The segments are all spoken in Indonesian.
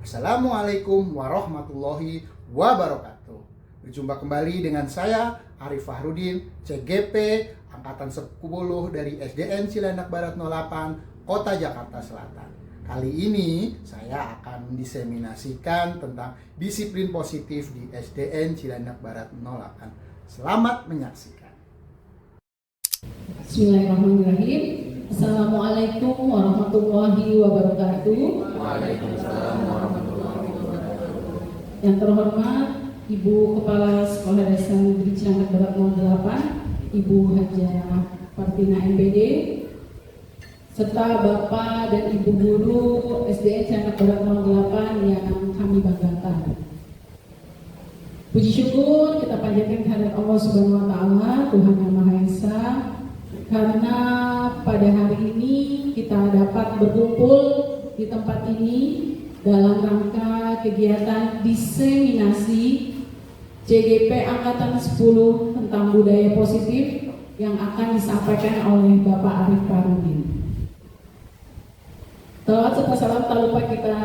Assalamualaikum warahmatullahi wabarakatuh. Berjumpa kembali dengan saya Arif Fahrudin, CGP Angkatan 10 dari SDN Cilandak Barat 08, Kota Jakarta Selatan. Kali ini saya akan mendiseminasikan tentang disiplin positif di SDN Cilandak Barat 08. Selamat menyaksikan. Bismillahirrahmanirrahim. Assalamualaikum warahmatullahi wabarakatuh. Waalaikumsalam warahmatullahi wabarakatuh. Yang terhormat Ibu Kepala Sekolah Dasar Negeri Cilandak Barat 08, Ibu Hajah Partina MPD, serta Bapak dan Ibu Guru SDN Cilandak Barat 08 yang kami banggakan. Puji syukur kita panjatkan kehadirat Allah Subhanahu wa Ta'ala, Tuhan Yang Maha Esa, karena pada hari ini kita dapat berkumpul di tempat ini dalam rangka kegiatan diseminasi CGP Angkatan 10 tentang budaya positif yang akan disampaikan oleh Bapak Arif Fahrudin. Salawat serta salam tak lupa kita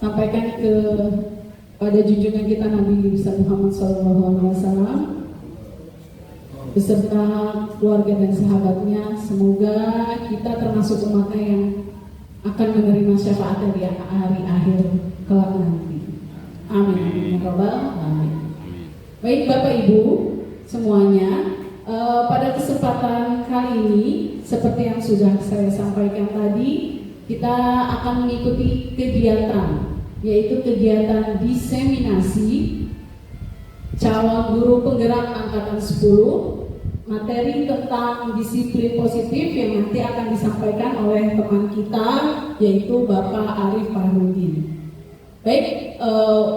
sampaikan pada junjungan kita Nabi besar Muhammad SAW beserta keluarga dan sahabatnya. Semoga kita termasuk umatnya yang akan menerima syafaatnya di hari akhir kelak nanti. Amin. Amin. Baik Bapak Ibu semuanya, pada kesempatan kali ini seperti yang sudah saya sampaikan tadi, kita akan mengikuti kegiatan, yaitu kegiatan diseminasi calon guru penggerak angkatan 10, materi tentang disiplin positif yang nanti akan disampaikan oleh teman kita, yaitu Bapak Arif Fahrudin. Baik,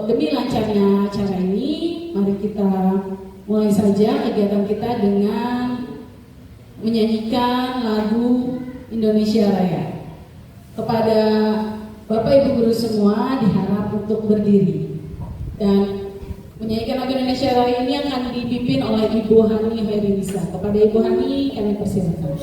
demi lancarnya acara ini, mari kita mulai saja kegiatan kita dengan menyanyikan lagu Indonesia Raya. Kepada Bapak Ibu guru semua diharap untuk berdiri dan menyanyikan lagu Indonesia Raya ini akan dipimpin oleh Ibu Hani Hairinisa. Kepada Ibu Hani kami persilakan.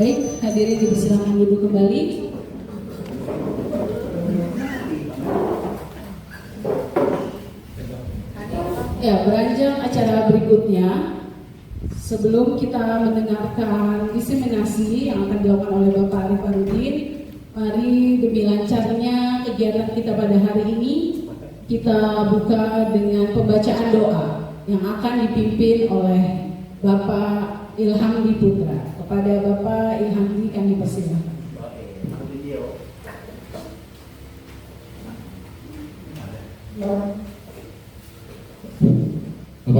Baik, hadirin dipersilakan duduk kembali. Ya, beranjak acara berikutnya, sebelum kita mendengarkan diseminasi yang akan dilakukan oleh Bapak Arif Fahrudin, mari demi lancarnya kegiatan kita pada hari ini, kita buka dengan pembacaan doa yang akan dipimpin oleh Bapak Ilhamdi Putra. Kepada Bapak Ilhamdi kami persilakan.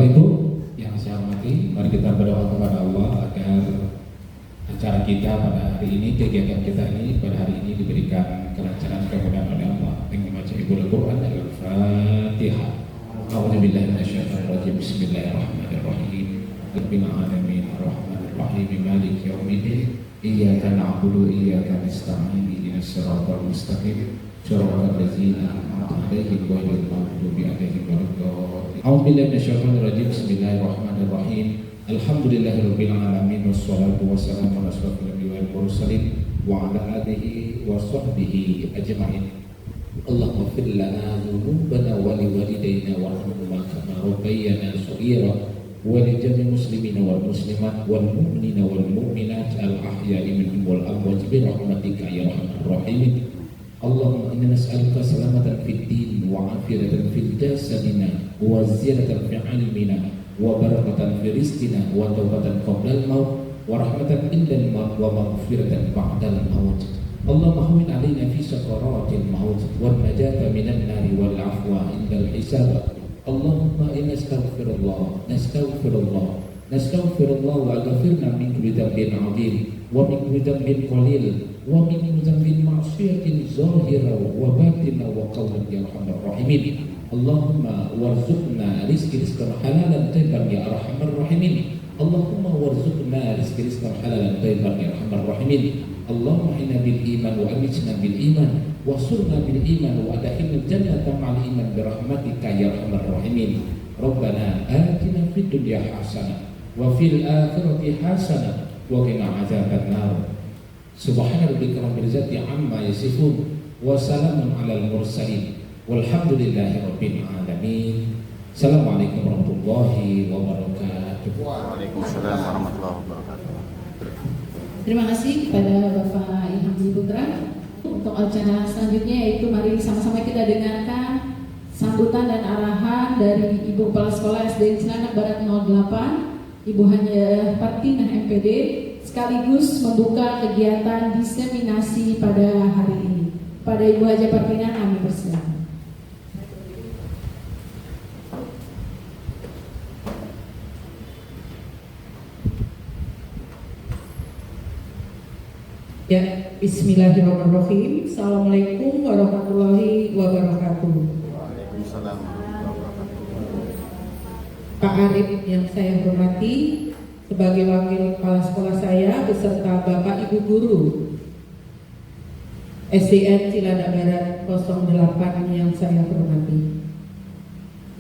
Bapak Ibu yang saya hormati, mari kita berdoa kepada Allah agar acara kita pada hari ini, kegiatan kita ini pada hari ini diberikan kelancaran kemudahan oleh Allah dengan membaca Ibu Al-Quran dan Al-Fatihah. A'udzubillahi minasyaitonir rajim. Bismillahirrahmanirrahim. Rabbil alamin arrahmanir rahim maliki yaumiddin. Iyyaka na'budu wa iyyaka nasta'in. Ihdinas siratal mustaqim. Shiratal ladzina an'amta 'alaihim ghairil maghdubi 'alaihim waladdallin. A'udzubillahi minasyaitonir rajim. Bismillahirrahmanirrahim. Alhamdulillahirabbil alamin wassalatu wassalamu ala asyrofil anbiya'i wal mursalin wa ala alihi wa sahbihi ajma'in. Allahumma ighfir lana dhunubana wa liwalidayna warhamhuma kama rabbayana shaghira wa li jami'il muslimina wal muslimat wal mu'minina wal mu'minat al ahya'i minhum wal amwat bi rahmatika ya arhamar rahimin. Allahumma inna nas'aluka salamatan fid din wa afiyatan fid jasadina wa ziyadatan fi ilmina wa barakatan fi rizqina wa taubatan qabla al-maut wa rahmatan indal maut wa maghfiratan ba'dal maut. Allahumma hawwin 'alaina fi sakaratil maut wan najata minan nari wal 'afwa indal hisab. Allahumma inna nastaghfirullah wa aghfirna min kulli dhanbin 'adzim wa min kulli dhanbin qalil wa min kulli dhanbin ma'siyatin zahira wa batina wa qawlan ya arhamar rahimin. Allahumma warzuqna rizqan halalan thayyiban ya arhamar rahimin. Allahumma warzuqna rizqan halalan thayyiban ya arhamar rahimin. Allahumma inna bil iman wa amitna bil iman wa surna bil iman wa adkhilna jannata ma'al iman bi rahmatika ya arhamar rahimin. Rabbana atina fid dunya hasanah wa fil akhirati hasanah wa qina adzabannar. Subhana rabbika rabbil izzati amma yasifun wa salamun alal mursalin. Walhamdulillahi rabbil alamin. Assalamualaikum warahmatullahi wabarakatuh. Waalaikumsalam warahmatullahi wabarakatuh. Terima kasih kepada Bapak Ilham Budi Putra. Untuk acara selanjutnya yaitu mari sama-sama kita dengarkan sambutan dan arahan dari Ibu Kepala Sekolah SD Cilandak Barat 08, Ibu Hajah Partinah MPD, sekaligus membuka kegiatan diseminasi pada hari ini. Pada Ibu Hajah Partinah kami persilakan. Ya, bismillahirrahmanirrahim. Assalamualaikum warahmatullahi wabarakatuh. Waalaikumsalam warahmatullahi wabarakatuh. Pak Arif yang saya hormati, sebagai wakil kepala sekolah saya beserta Bapak Ibu guru SDN Cilandak Barat 08 yang saya hormati.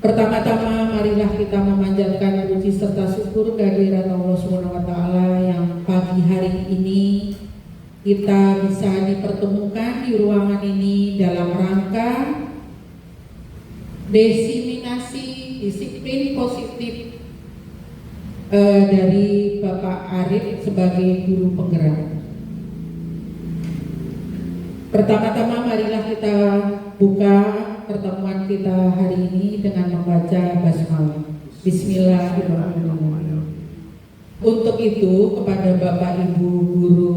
Pertama-tama marilah kita memanjatkan puji serta syukur kehadirat Allah Subhanahu wa taala yang pagi hari ini kita bisa dipertemukan di ruangan ini dalam rangka diseminasi disiplin positif dari Bapak Arif sebagai guru penggerak. Pertama-tama marilah kita buka pertemuan kita hari ini dengan membaca basmalah. Bismillahirrahmanirrahim. Untuk itu kepada Bapak Ibu guru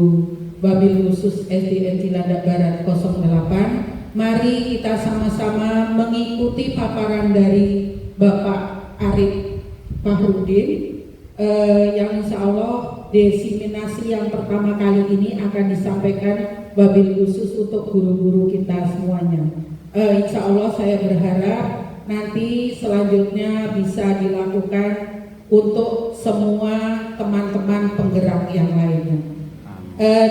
Wabil khusus SDN Cilandak Barat 08, mari kita sama-sama mengikuti paparan dari Bapak Arif Fahrudin yang insya Allah diseminasi yang pertama kali ini akan disampaikan wabil khusus untuk guru-guru kita semuanya. Insya Allah saya berharap nanti selanjutnya bisa dilakukan untuk semua teman-teman penggerak yang lainnya.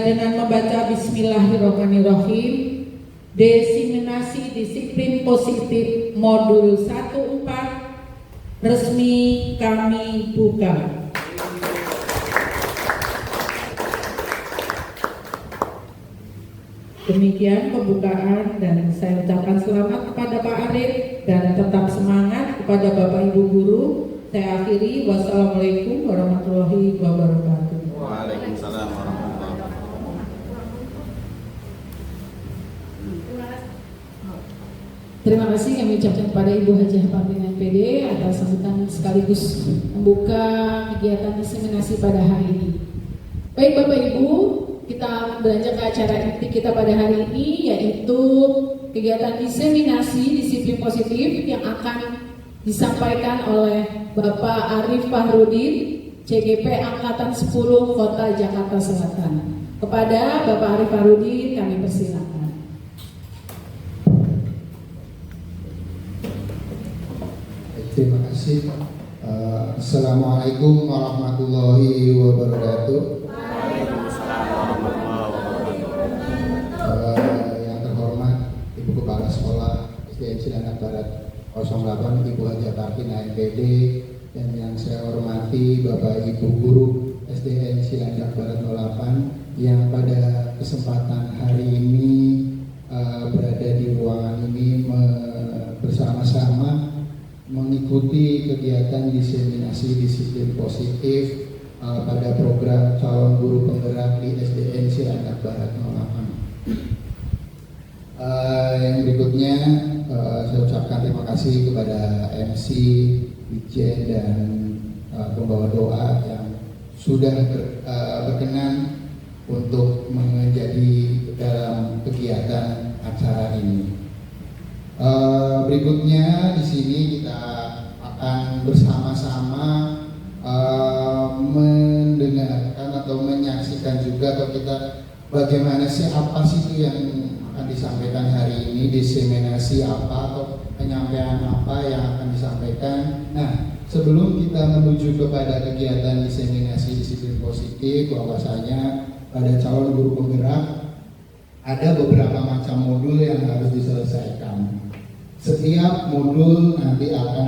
Dengan membaca Bismillahirrahmanirrahim, diseminasi disiplin positif modul 14 resmi kami buka. Demikian pembukaan dan saya ucapkan selamat kepada Pak Arif dan tetap semangat kepada Bapak Ibu guru. Saya akhiri, wassalamualaikum warahmatullahi wabarakatuh. Waalaikumsalam warahmatullahi wabarakatuh. Terima kasih kami ucapkan kepada Ibu Hajah Partinah MPD atas sambutan sekaligus membuka kegiatan diseminasi pada hari ini. Baik Bapak Ibu, kita akan beranjak ke acara inti kita pada hari ini, yaitu kegiatan diseminasi disiplin positif yang akan disampaikan oleh Bapak Arif Fahrudin, CGP Angkatan 10 Kota Jakarta Selatan. Kepada Bapak Arif Fahrudin kami persilakan. Terima kasih. Assalamualaikum warahmatullahi wabarakatuh. Yang terhormat Ibu Kepala Sekolah SDN Cilandak Barat 08, Ibu Haja Kartina MPD, dan yang saya hormati Bapak Ibu Guru SDN Cilandak Barat 08 yang pada kesempatan hari ini berada di ruangan ini bersama-sama mengikuti kegiatan diseminasi disiplin positif pada program calon guru penggerak di SDN Cilandak Barat 08. Yang berikutnya saya ucapkan terima kasih kepada MC, Wijen, dan pembawa doa yang sudah berkenan untuk menjadi dalam kegiatan acara ini. Berikutnya di sini kita akan bersama-sama mendengarkan atau menyaksikan juga atau kita bagaimana sih apa sih itu yang akan disampaikan hari ini, diseminasi apa atau penyampaian apa yang akan disampaikan. Nah, sebelum kita menuju kepada kegiatan diseminasi disiplin positif, bahwasanya pada calon guru penggerak ada beberapa macam modul yang harus diselesaikan. Setiap modul nanti akan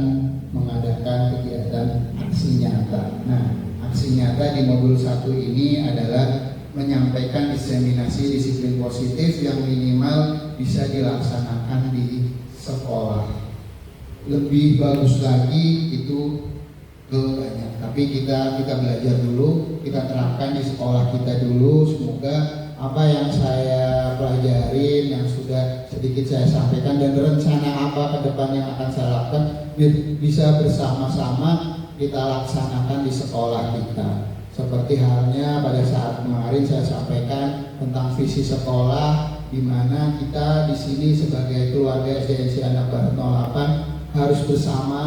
mengadakan kegiatan aksi nyata. Nah, aksi nyata di modul 1 ini adalah menyampaikan diseminasi disiplin positif yang minimal bisa dilaksanakan di sekolah. Lebih bagus lagi itu ke banyak. Tapi kita belajar dulu, kita terapkan di sekolah kita dulu. Semoga apa yang saya pelajarin, yang sudah sedikit saya sampaikan, dan rencana apa ke depan yang akan saya lakukan bisa bersama-sama kita laksanakan di sekolah kita. Seperti halnya pada saat kemarin saya sampaikan tentang visi sekolah, di mana kita di sini sebagai keluarga SDN Cilandak Barat 08 harus bersama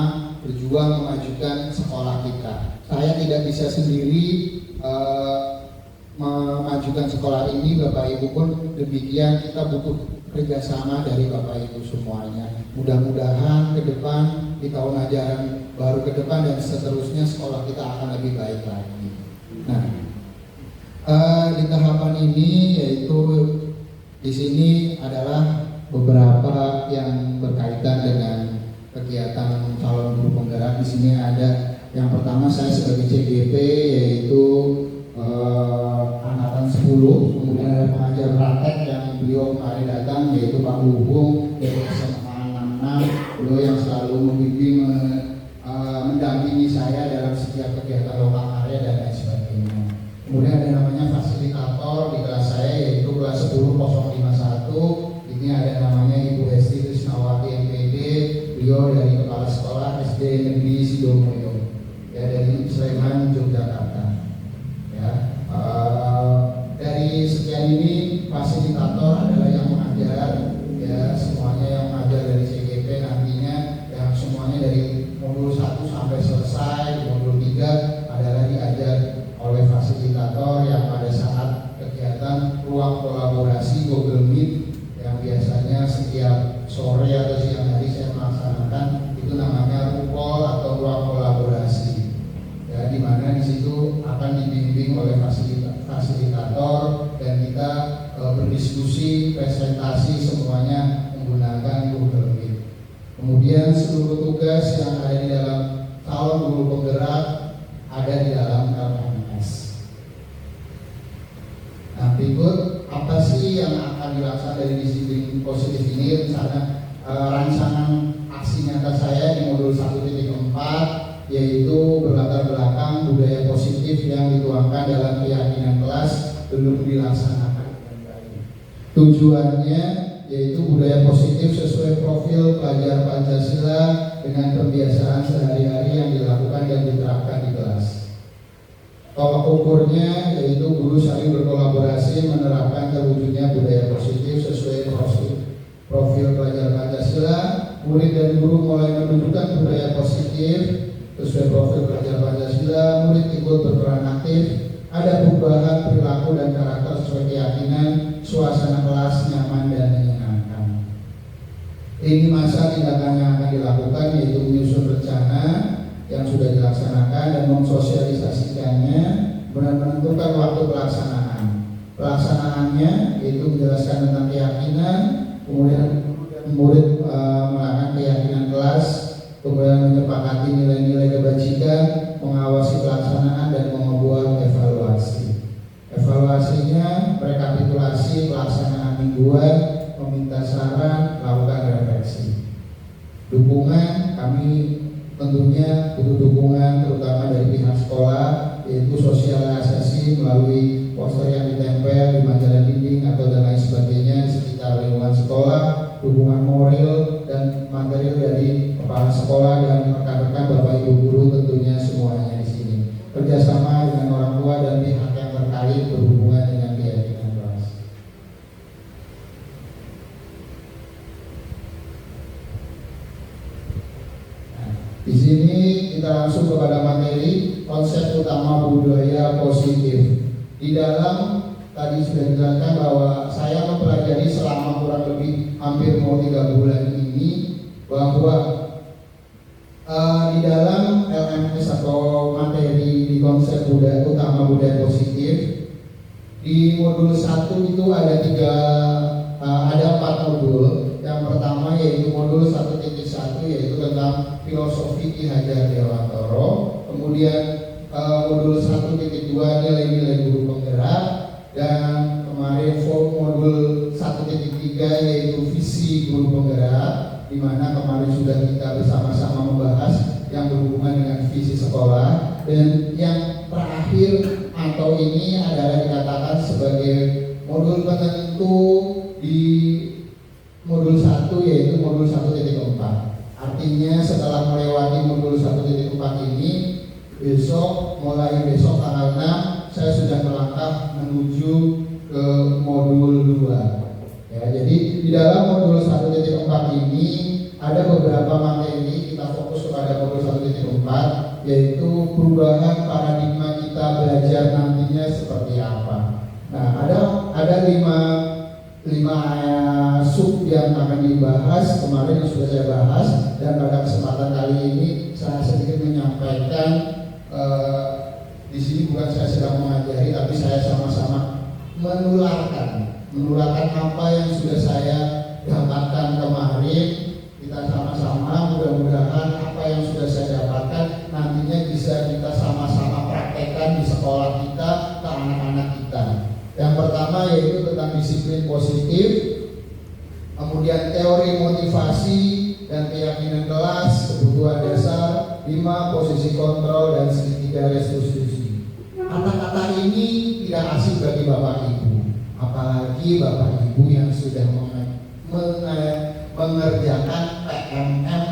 berjuang memajukan sekolah kita. Saya tidak bisa sendiri memajukan sekolah ini, Bapak Ibu pun demikian, kita butuh kerjasama dari Bapak Ibu semuanya. Mudah-mudahan ke depan di tahun ajaran baru ke depan dan seterusnya sekolah kita akan lebih baik lagi. Nah, di tahapan ini yaitu di sini adalah beberapa yang berkaitan dengan kegiatan calon guru penggerak. Di sini ada yang pertama saya sebagai CGP yaitu angkatan 10, kemudian ada pengajar praktek yang beliau kemarin datang yaitu Pak Luhung dari SMA 66, beliau yang selalu membimbing mendampingi saya dalam setiap kegiatan lokal area dan lain sebagainya. Kemudian ada namanya fasilitator di kelas saya yaitu kelas 10051. Ini ada namanya Ibu Hesti Krisnawati MPD, beliau dari Kepala Sekolah SD Negeri Sidomulyo, ya, dari Sleman, Yogyakarta. Ya, dari sekian ini fasilitator adalah yang mengajar, ya, semuanya yang mengajar dari CGP nantinya, yang semuanya dari modul 1 sampai selesai. Modul 3 adalah diajar oleh fasilitator yang pada saat kegiatan ruang kolaborasi Google Meet yang biasanya setiap sore atau siang hari saya melaksanakan, itu namanya RUKOL atau ruang kolaborasi, ya, di mana di situ akan dibimbing oleh fasilitator dan kita berdiskusi, presentasi semuanya menggunakan Google Meet. Kemudian seluruh tugas yang ada di dalam calon guru penggerak ada di dalam LMS. Nah, berikut apa sih yang akan dilaksanakan dari disiplin positif ini? Misalnya rancangan aksi nyata saya di modul 1.4 yaitu berlatar belakang budaya positif yang dituangkan dalam keyakinan kelas belum dilaksanakan dengan baik. Tujuannya yaitu budaya positif sesuai profil pelajar Pancasila dengan pembiasaan sehari-hari yang dilakukan dan diterapkan di kelas. Tolak ukurnya yaitu guru saling berkolaborasi menerapkan terwujudnya budaya positif sesuai profil pelajar Pancasila murid dan guru mulai menunjukkan budaya positif sesuai profil belajar Pancasila. Murid ikut berperan aktif, ada perubahan perilaku dan karakter sesuai keyakinan, suasana kelas nyaman dan menyenangkan. Ini masa tindakan yang akan dilakukan yaitu menyusun rencana yang sudah dilaksanakan dan mensosialisasikannya, menentukan waktu pelaksanaan. Pelaksanaannya yaitu menjelaskan tentang keyakinan, kemudian murid melakukan keyakinan kelas, kemudian menyepakati nilai-nilai kebajikan, mengawasi pelaksanaan dan membuat evaluasi. Evaluasinya rekapitulasi pelaksanaan mingguan, meminta saran, lakukan refleksi. Dukungan, kami tentunya butuh dukungan terutama dari pihak sekolah, yaitu sosialisasi melalui poster yang ditempel di majalah dinding atau dan lain sebagainya di sekitar lingkungan sekolah, dukungan moral dan material dari kepala sekolah dan rekan-rekan Bapak Ibu guru tentunya semuanya di sini. Kerjasama dengan orang tua dan pihak yang terkait berhubungan dengan keyakinan kelas. Di sini kita langsung kepada materi konsep utama budaya positif. Di dalam tadi sudah dijelaskan bahwa saya mempelajari selama kurang lebih hampir mau 3 bulan ini bahwa di dalam LMS atau materi di konsep budaya utama budaya positif di modul 1 itu ada 4 modul. Yang pertama yaitu modul 1.1 yaitu tentang filosofi Ki Hajar Dewantoro, kemudian modul 1.2 nilai-nilai guru penggerak, dan kemarin modul 1.3 yaitu visi guru penggerak, di mana kemarin sudah kita bersama-sama membahas yang berhubungan dengan visi sekolah, dan yang terakhir atau ini adalah dikatakan sebagai modul penentu di modul 1 yaitu modul 1.4. Artinya setelah melewati modul 1.4 ini, mulai besok tanggal 6 saya sudah melangkah menuju ke modul 2. Ya, jadi di dalam modul 1.4 ini ada beberapa materi, kita fokus kepada modul 1.4 yaitu perubahan paradigma kita belajar nantinya seperti apa. Nah, ada 5 sub yang akan dibahas kemarin yang sudah saya bahas, dan pada kesempatan kali ini saya sedikit menyampaikan di sini bukan saya sedang mengajari, tapi saya sama-sama menularkan apa yang sudah saya dapatkan kemarin. Kita sama-sama mudah-mudahan apa yang sudah saya dapatkan nantinya bisa kita sama-sama praktekkan di sekolah kita ke anak-anak kita. Yang pertama yaitu tentang disiplin positif, kemudian teori motivasi dan keyakinan kelas, kebutuhan dasar, 5 posisi kontrol, dan segitiga restitusi. Kata-kata ini tidak asing bagi Bapak Ibu, apalagi Bapak Ibu yang sudah mengerjakan PMM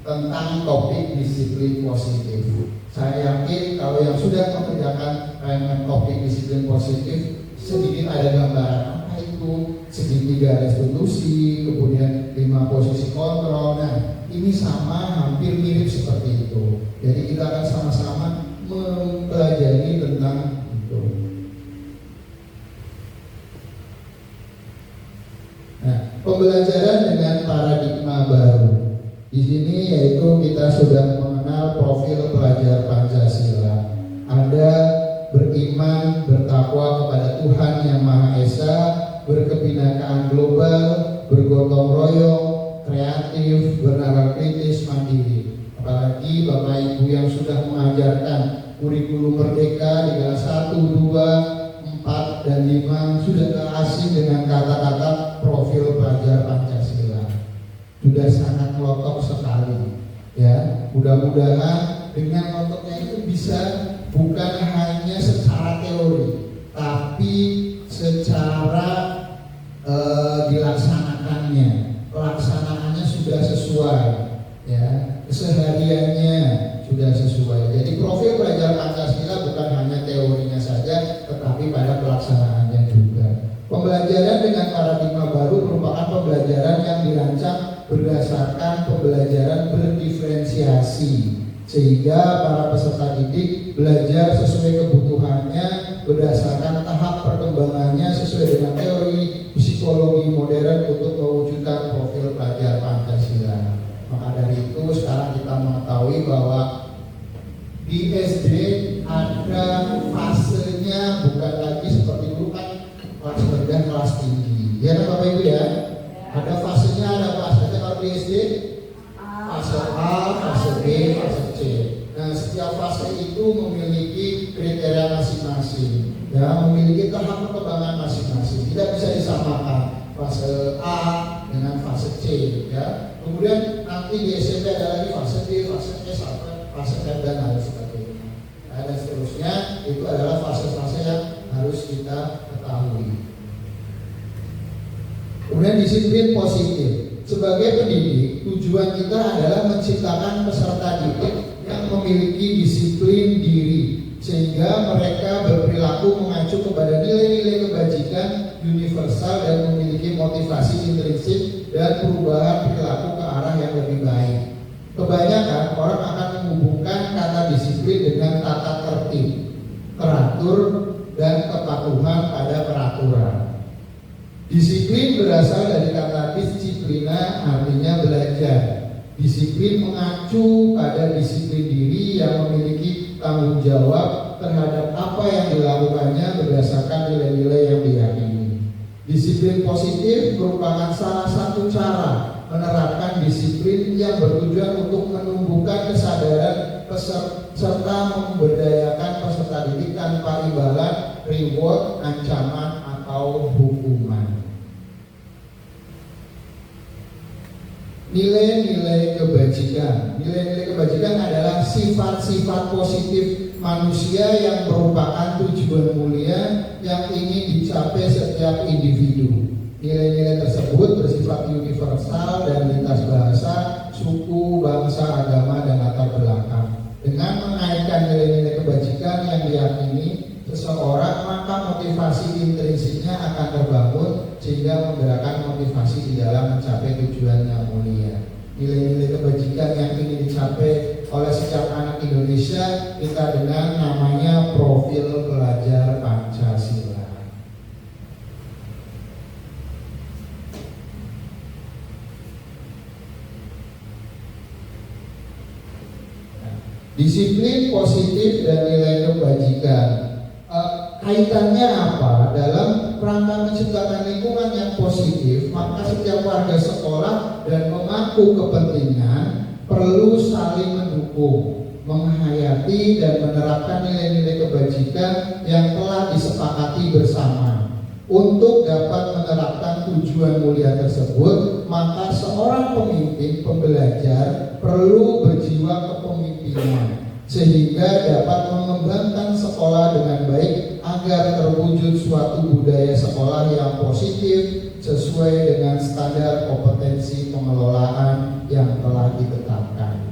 tentang topik disiplin positif. Saya yakin kalau yang sudah mengerjakan PMM topik disiplin positif, sedikit ada gambaran apa itu segitiga restitusi, kemudian 5 posisi kontrol. Nah, ini sama hampir mirip seperti itu. Jadi kita akan sama-sama mempelajari tentang itu. Nah, pembelajaran dengan paradigma baru. Di sini yaitu kita sudah mengenal profil pelajar Pancasila. Ada beriman, bertakwa kepada Tuhan Yang Maha Esa, berkebinekaan global, bergotong royong, kreatif, bernalar kritis, mandiri. Apalagi Bapak Ibu yang sudah mengajarkan kurikulum merdeka di kelas 1, 2, 4, dan 5 sudah tak asing dengan kata-kata profil pelajar Pancasila. Sudah sangat melotok sekali. Ya, mudah-mudahan dengan melotoknya itu bisa bukan hanya secara teori, tapi secara dilaksanakannya, pelaksanaannya sudah sesuai, ya, kesehariannya sudah sesuai. Jadi profil pelajar Pancasila bukan hanya teorinya saja, tetapi pada pelaksanaannya juga. Pembelajaran dengan paradigma baru merupakan pembelajaran yang dirancang berdasarkan pembelajaran berdiferensiasi, sehingga para peserta didik belajar sesuai kebutuhannya berdasarkan tahap perkembangannya sesuai dengan teori psikologi modern untuk mewujudkan profil pelajar Pancasila. Maka dari itu sekarang kita mengetahui bahwa di SD ada fasenya, bukan lagi seperti dulu kan kelas rendah, kelas tinggi. Ya kan Bapak Ibu ya? Ada fasenya, kalau di SD fase A, fase B, fase C. Nah, setiap fase itu memiliki kriteria masing-masing, ya, memiliki tahap perkembangan masing-masing. Tidak bisa disamakan fase A dengan fase C, ya. Kemudian nanti di SMP ada lagi fase D, fase E, fase F dan lain sebagainya. Nah, dan seterusnya itu adalah fase-fase yang harus kita ketahui. Kemudian disiplin positif. Sebagai pendidik, tujuan kita adalah menciptakan peserta didik yang memiliki disiplin diri, sehingga mereka berperilaku mengacu kepada nilai-nilai kebajikan universal dan memiliki motivasi intrinsik dan perubahan perilaku ke arah yang lebih baik. Kebanyakan orang akan menghubungkan kata disiplin dengan tata tertib, teratur, dan kepatuhan pada peraturan. Disiplin berasal dari kata disiplina, artinya belajar. Disiplin mengacu pada disiplin diri yang memiliki tanggung jawab terhadap apa yang dilakukannya berdasarkan nilai-nilai yang diyakini. Disiplin positif merupakan salah satu cara menerapkan disiplin yang bertujuan untuk menumbuhkan kesadaran serta memberdayakan peserta didik tanpa imbalan, reward, ancaman, atau hukuman. Nilai-nilai kebajikan. Nilai-nilai kebajikan adalah sifat-sifat positif manusia yang merupakan tujuan mulia yang ingin dicapai setiap individu. Nilai-nilai tersebut bersifat universal dan lintas bahasa, suku, bangsa, agama, dan latar belakang. Dengan mengaitkan nilai-nilai kebajikan yang diyakini seseorang, maka motivasi intrinsiknya akan terbangun sehingga menggerakkan motivasi di dalam mencapai tujuan yang mulia. Nilai-nilai kebajikan yang ingin dicapai oleh setiap anak Indonesia kita dengan namanya profil pelajar Pancasila. Disiplin positif dan nilai kebajikan. Kaitannya apa? Dalam rangka menciptakan lingkungan yang positif, maka setiap warga sekolah dan pemangku kepentingan perlu saling mendukung, menghayati dan menerapkan nilai-nilai kebajikan yang telah disepakati bersama. Untuk dapat menerapkan tujuan mulia tersebut, maka seorang pemimpin pembelajar perlu berjiwa kepemimpinan sehingga dapat mengembangkan sekolah dengan baik agar terwujud suatu budaya sekolah yang positif sesuai dengan standar kompetensi pengelolaan yang telah ditetapkan.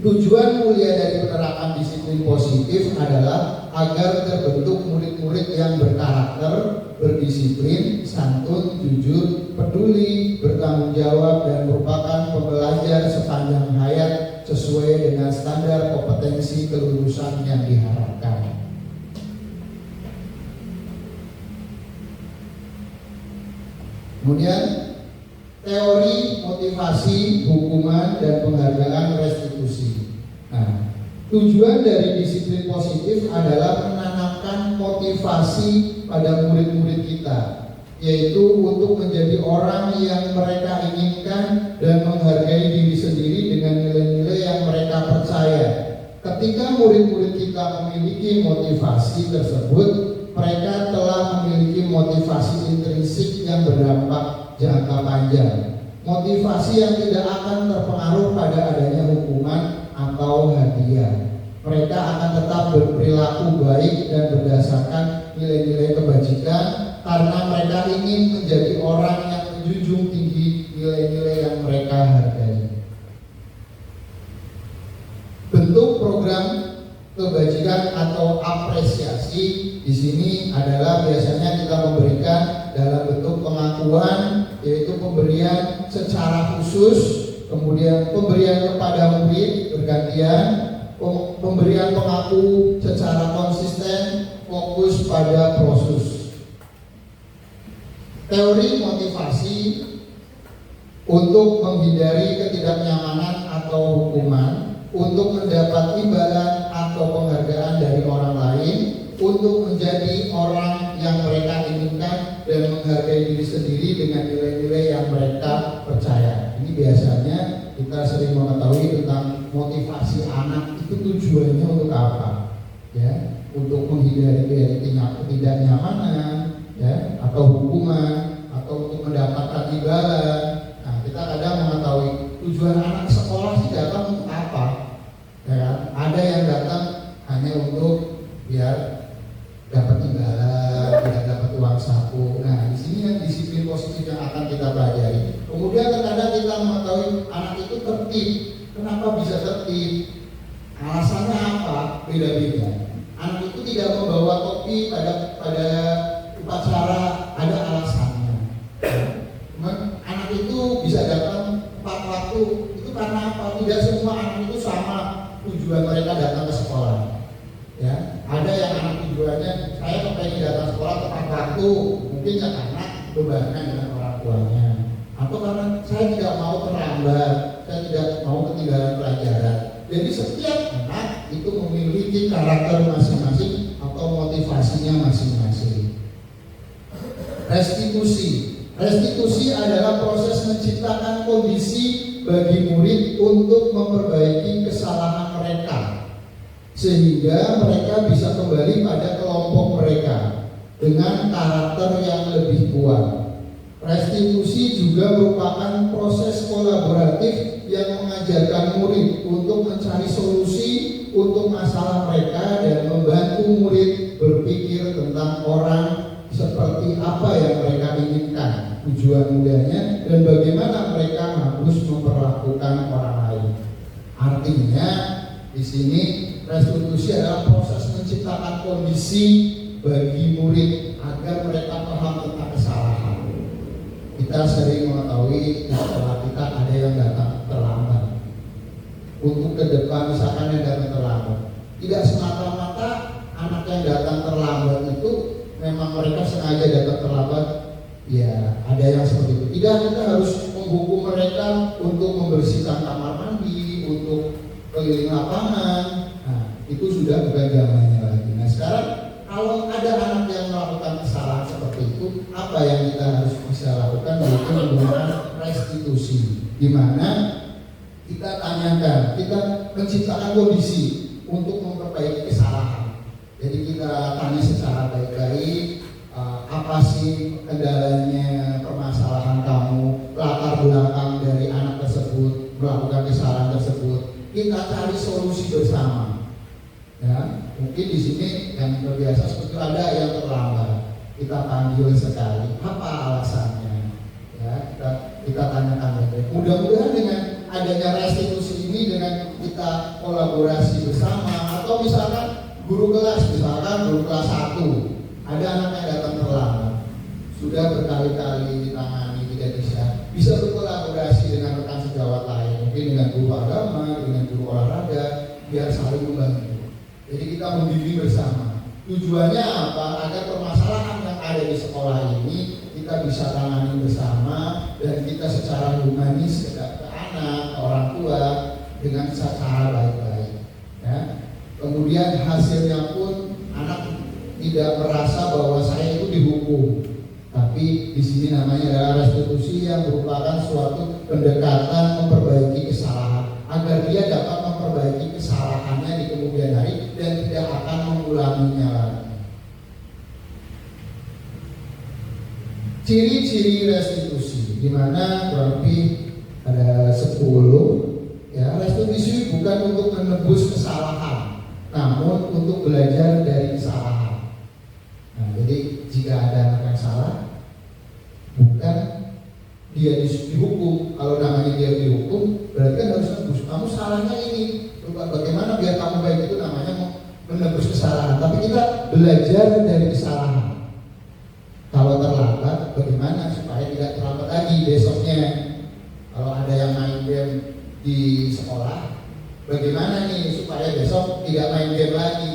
Tujuan mulia dari penerapan disiplin positif adalah agar terbentuk murid-murid yang berkarakter, berdisiplin, santun, jujur, peduli, bertanggung jawab, dan merupakan pembelajar sepanjang hayat sesuai dengan standar kompetensi kelulusan yang diharapkan. Kemudian teori motivasi, hukuman, dan penghargaan restitusi. Nah, tujuan dari disiplin positif adalah menanamkan motivasi pada murid-murid kita, yaitu untuk menjadi orang yang mereka inginkan dan menghargai diri sendiri dengan nilai-nilai yang mereka percaya. Ketika murid-murid kita memiliki motivasi tersebut, mereka telah memiliki motivasi intrinsik yang berdampak jangka panjang. Motivasi yang tidak akan terpengaruh pada adanya hukuman atau hadiah. Mereka akan tetap berperilaku baik dan berdasarkan nilai-nilai kebajikan karena mereka ingin menjadi orang yang menjunjung tinggi nilai-nilai yang mereka hargai. Bentuk program kebajikan atau apresiasi di sini adalah biasanya kita memberikan dalam bentuk pengakuan, yaitu pemberian secara khusus kemudian pemberian kepada murid bergantian, pemberian pengaku secara konsisten, fokus pada proses. Teori motivasi untuk menghindari ketidaknyamanan atau hukuman, untuk mendapat imbalan atau penghargaan dari orang lain, untuk menjadi orang yang mereka inginkan dan menghargai diri sendiri dengan nilai-nilai yang mereka percaya. Ini biasanya kita sering mengetahui tentang motivasi anak itu tujuannya untuk apa? Ya, untuk menghindari dari ketidaknyamanan, ya, atau hukuman, atau untuk mendapatkan imbalan. Nah, kita kadang mengetahui tujuan anak sekolah sih datang untuk apa? Ya kan? Ada yang datang hanya untuk biar dapat imbalan, biar dapat uang saku. Nah, di sini yang disiplin positif yang akan kita pelajari. Kemudian kadang kita mengetahui anak itu tertib. Kenapa bisa tertib? Alasannya apa? Beda-beda. Anak itu tidak membawa topi pada upacara, ada alasannya. Anak itu bisa datang tepat waktu, itu karena apa? Tidak semua anak itu sama tujuan mereka datang ke sekolah. Ya, ada yang anak tujuannya saya kepengen datang sekolah tepat waktu, mungkin ya karena bebankan dengan orang tuanya, atau karena saya tidak mau terlambat, saya tidak mau ketinggalan pelajaran. Jadi setiap anak itu memiliki karakter masing-masing atau motivasinya masing-masing. Restitusi adalah proses menciptakan kondisi bagi murid untuk memperbaiki kesalahan mereka, sehingga mereka bisa kembali pada kelompok mereka dengan karakter yang lebih kuat. Restitusi juga merupakan proses kolaboratif yang mengajarkan murid untuk mencari solusi untuk masalah mereka dan membantu murid berpikir tentang orang seperti apa yang mereka inginkan, tujuan mudahnya, dan bagaimana mereka harus memperlakukan orang lain. Artinya di sini restitusi adalah proses menciptakan kondisi bagi murid agar mereka paham tentang kesalahan. Kita sering mengetahui di sekolah kita ada yang datang terlambat. Untuk ke depan misalkan yang datang terlambat, tidak semata-mata anak yang datang terlambat itu memang mereka sengaja datang terlambat. Ya, ada yang seperti itu. Tidak, kita harus menghukum mereka untuk membersihkan kamar mandi, untuk keliling lapangan. Nah, itu sudah bukan zamannya lagi. Nah, sekarang kalau ada anak yang melakukan kesalahan seperti itu, apa yang kita harus bisa lakukan? Yaitu menggunakan restitusi, di mana kita tanyakan, kita menciptakan kondisi untuk memperbaiki kesalahan. Jadi kita tanya secara baik-baik, apa sih kendalanya, permasalahan kamu, latar belakang dari anak tersebut melakukan kesalahan tersebut. Kita cari solusi bersama. Ya, mungkin di sini yang terbiasa seperti ada yang terlambat, kita panggil sekali, apa alasannya? Ya, kita tanyakan baik-baik. Mudah-mudahan dengan adanya restitusi ini, dengan kita kolaborasi bersama, atau misalkan guru kelas, misalkan guru kelas 1, ada anak yang datang terlambat, sudah berkali-kali ditangani tidak bisa berkolaborasi dengan rekan sejawat lain, mungkin dengan guru agama, dengan guru olahraga, biar saling membantu. Jadi kita membimbing bersama. Tujuannya apa? Agar permasalahan yang ada di sekolah ini kita bisa tangani bersama, dan kita secara humanis ke anak, orang tua dengan cara baik-baik. Ya. Kemudian hasilnya pun anak tidak merasa bahwa saya itu dihukum, tapi di sini namanya adalah restitusi yang merupakan suatu pendekatan memperbaiki kesalahan agar dia dapat memperbaiki kesalahannya di kemudian hari dan tidak akan mengulanginya lagi. Ciri-ciri restitusi, di mana kurang lebih ada 10. Ya, restitusi bukan untuk menebus kesalahan, namun untuk belajar dari kesalahan. Nah, jadi jika ada anak yang salah, bukan dia dihukum. Kalau namanya dia dihukum, berarti kan harus menebus. Kamu salahnya ini, bagaimana biar kamu baik, itu namanya menebus kesalahan. Tapi kita belajar dari kesalahan. Kalau terlambat, bagaimana supaya tidak terlambat lagi besoknya. Kalau ada yang main game di sekolah, bagaimana nih supaya besok tidak main game lagi,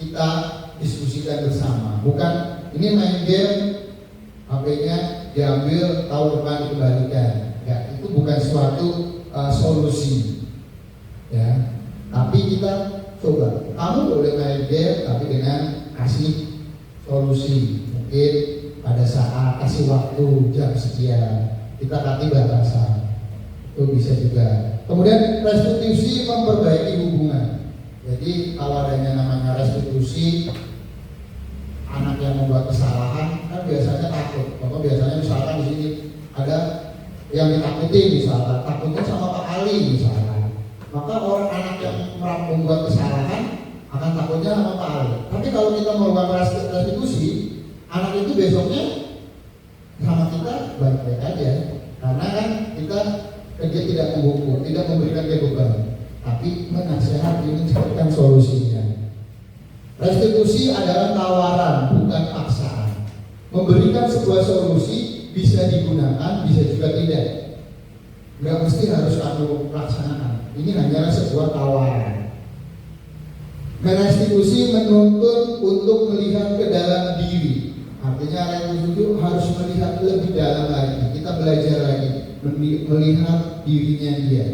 kita diskusikan bersama. Bukan ini main game, HP-nya diambil, tahun depan dikembalikan. Ya, itu bukan suatu solusi. Ya, tapi kita coba, kamu boleh main game tapi dengan kasih solusi. Mungkin pada saat kasih waktu jam sekian, kita kasih batasan. Itu bisa juga. Kemudian restitusi memperbaiki hubungan. Jadi kalau adanya namanya restitusi, anak yang membuat kesalahan kan biasanya takut. Bapak biasanya misalkan di sini ada yang ditakuti, misalkan takutnya sama Pak Ali misalkan, maka orang anak yang membuat kesalahan akan takutnya sama Pak Ali. Tapi kalau kita melakukan restitusi, anak itu besoknya sama kita baik-baik aja, karena kan kita kerja tidak menghukum, tidak memberikan dia beban, tapi menasihati, mencarikan solusinya. Restitusi adalah tawaran, bukan paksaan. Memberikan sebuah solusi bisa digunakan, bisa juga tidak. Nggak mesti harus kamu laksanakan. Ini hanyalah sebuah tawaran. Restitusi menuntut untuk melihat ke dalam diri. Artinya restitusi harus melihat lebih dalam lagi. Kita belajar lagi, melihat dirinya dia.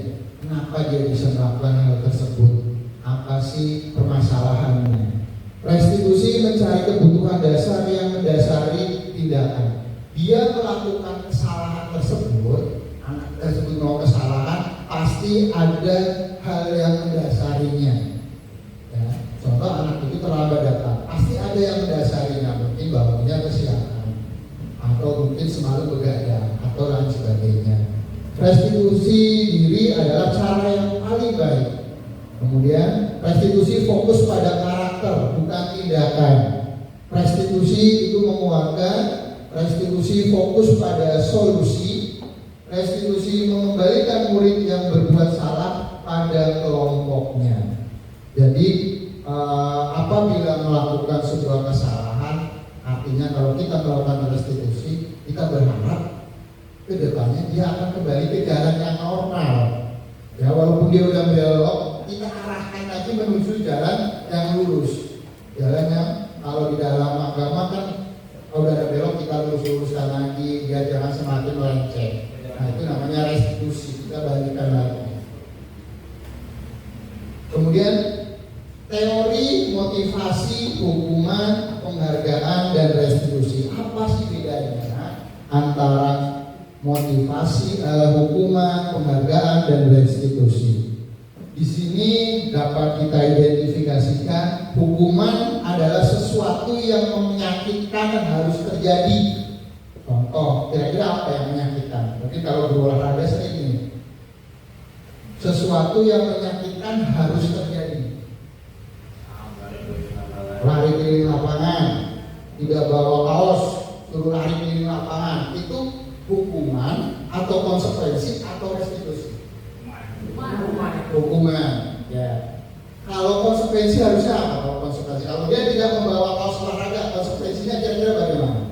Kenapa dia bisa melakukan hal tersebut? Apa sih permasalahannya? Restitusi mencari kebutuhan dasar yang mendasari tindakan. Dia melakukan kesalahan tersebut, anak tersebut mau kesalahan, pasti ada hal yang mendasarinya. Ya, contoh anak itu terlambat datang, pasti ada yang mendasarinya. Mungkin bangunnya kesiangan, atau mungkin semalam begadang, atau lain sebagainya. Restitusi diri adalah cara yang paling baik. Kemudian restitusi fokus pada karakter, bukan tindakan. Restitusi itu menguatkan, restitusi fokus pada solusi, restitusi mengembalikan murid yang berbuat salah pada kelompoknya. Jadi apabila melakukan sebuah kesalahan, artinya kalau kita melakukan restitusi, kita berharap kedepannya dia akan kembali ke jalan yang normal. Ya, walaupun dia udah belok, kita arahkan lagi menuju jalan yang lurus. Jalan yang kalau di dalam agama kan kalau udah ada belok kita luruskan lagi, dia jangan semakin melenceng. Nah, itu namanya restitusi, kita balikan lagi. Kemudian teori, motivasi, hukuman, penghargaan, dan restitusi. Apa sih bedanya antara motivasi, hukuman, penghargaan, dan restitusi? Di sini dapat kita identifikasikan hukuman adalah sesuatu yang menyakitkan dan harus terjadi. Contoh, kira-kira apa yang menyakitkan? Mungkin kalau berolahraga sering ini, sesuatu yang menyakitkan harus terjadi. Lari keliling lapangan, tidak bawa kaos, suruh lari keliling lapangan, itu hukuman atau konsekuensi atau restitusi? Hukuman. Ya. Kalau konsekuensi harusnya apa? Kalau konsekuensi, kalau dia tidak membawa kaos olahraga, konsekuensinya kira-kira bagaimana?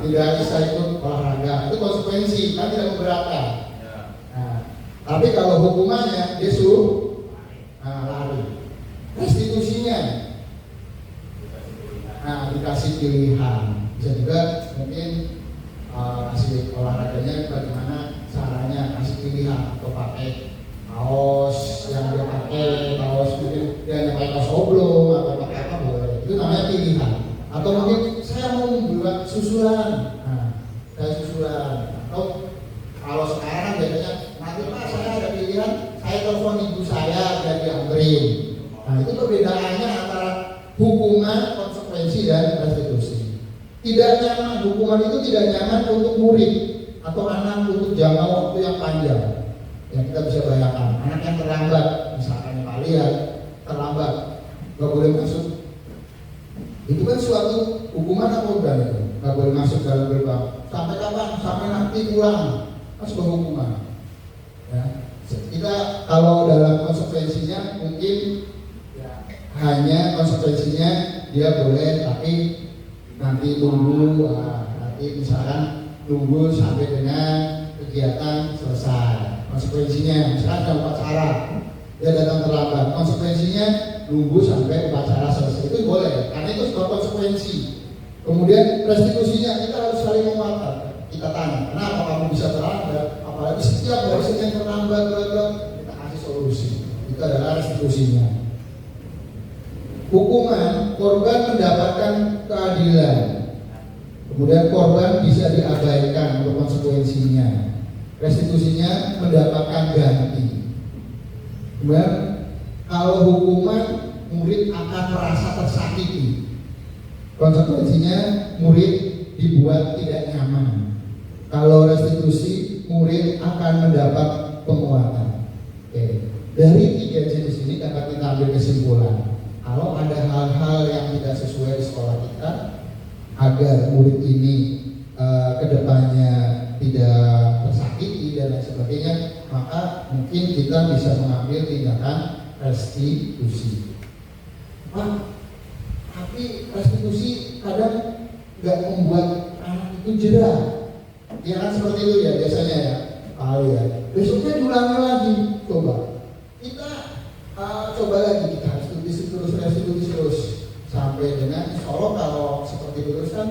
Tidak bisa ikut olahraga, itu konsekuensi, kan tidak memberatkan. Nah, tapi kalau hukumannya dia suruh lari, restitusinya, dikasih pilihan. Bisa juga mungkin kasih olahraganya bagaimana caranya, kasih pilihan, atau pakai kaos yang dia pakai, kaos mungkin dia pakai kaos oblong atau pakai apa boleh, itu namanya pilihan. Atau mungkin saya mau membuat susulan, saya susulan. Atau kalau sekarang biasanya nanti Pak saya ada pilihan, saya telepon ibu saya biar dianterin. Nah, itu perbedaannya antara hukuman, konsekuensi, dan restitusi. Tidak nyaman, hukuman itu tidak nyaman untuk murid atau anak untuk jangka waktu yang panjang. Yang kita bisa bayangkan, anak yang terlambat, misalkan kalian terlambat, nggak boleh masuk. Itu kan suatu hukuman apa udah itu? Nggak boleh masuk dalam gerbang. Sampai kapan? Sampai nanti pulang. Kan sebuah hukuman. Ya. Kita kalau dalam konsekuensinya mungkin ya, hanya konsekuensinya dia boleh, tapi nanti tunggu, nanti misalkan tunggu sampai dengan kegiatan selesai. Konsekuensinya, misalkan ada upacara, dia datang terlambat. Konsekuensinya nunggu sampai upacara selesai, itu boleh, karena itu sebuah konsekuensi. Kemudian restitusinya kita harus saling menguatkan. Kita tanya, kenapa kamu bisa terlambat? Apalagi setiap hari Senin terlambat, kita kasih solusi. Itu adalah restitusinya. Hukuman, korban mendapatkan keadilan. Kemudian korban bisa diabaikan untuk konsekuensinya. Restitusinya mendapatkan ganti. Kemudian kalau hukuman, murid akan merasa tersakiti. Konsekuensinya murid dibuat tidak nyaman. Kalau restitusi, murid akan mendapat penguatan. Oke. Dari 3 jenis ini dapat kita ambil kesimpulan. Kalau ada hal-hal yang tidak sesuai di sekolah kita, agar murid ini kedepannya tidak tersakiti dan lain sebagainya, maka mungkin kita bisa mengambil tindakan restitusi. Tapi restitusi kadang nggak membuat anak itu jera. Ya kan seperti itu ya biasanya ya. Ya. Besoknya diulangi lagi. Coba kita coba lagi, kita restitusi terus sampai dengan insya Allah kalau seperti itu terus kan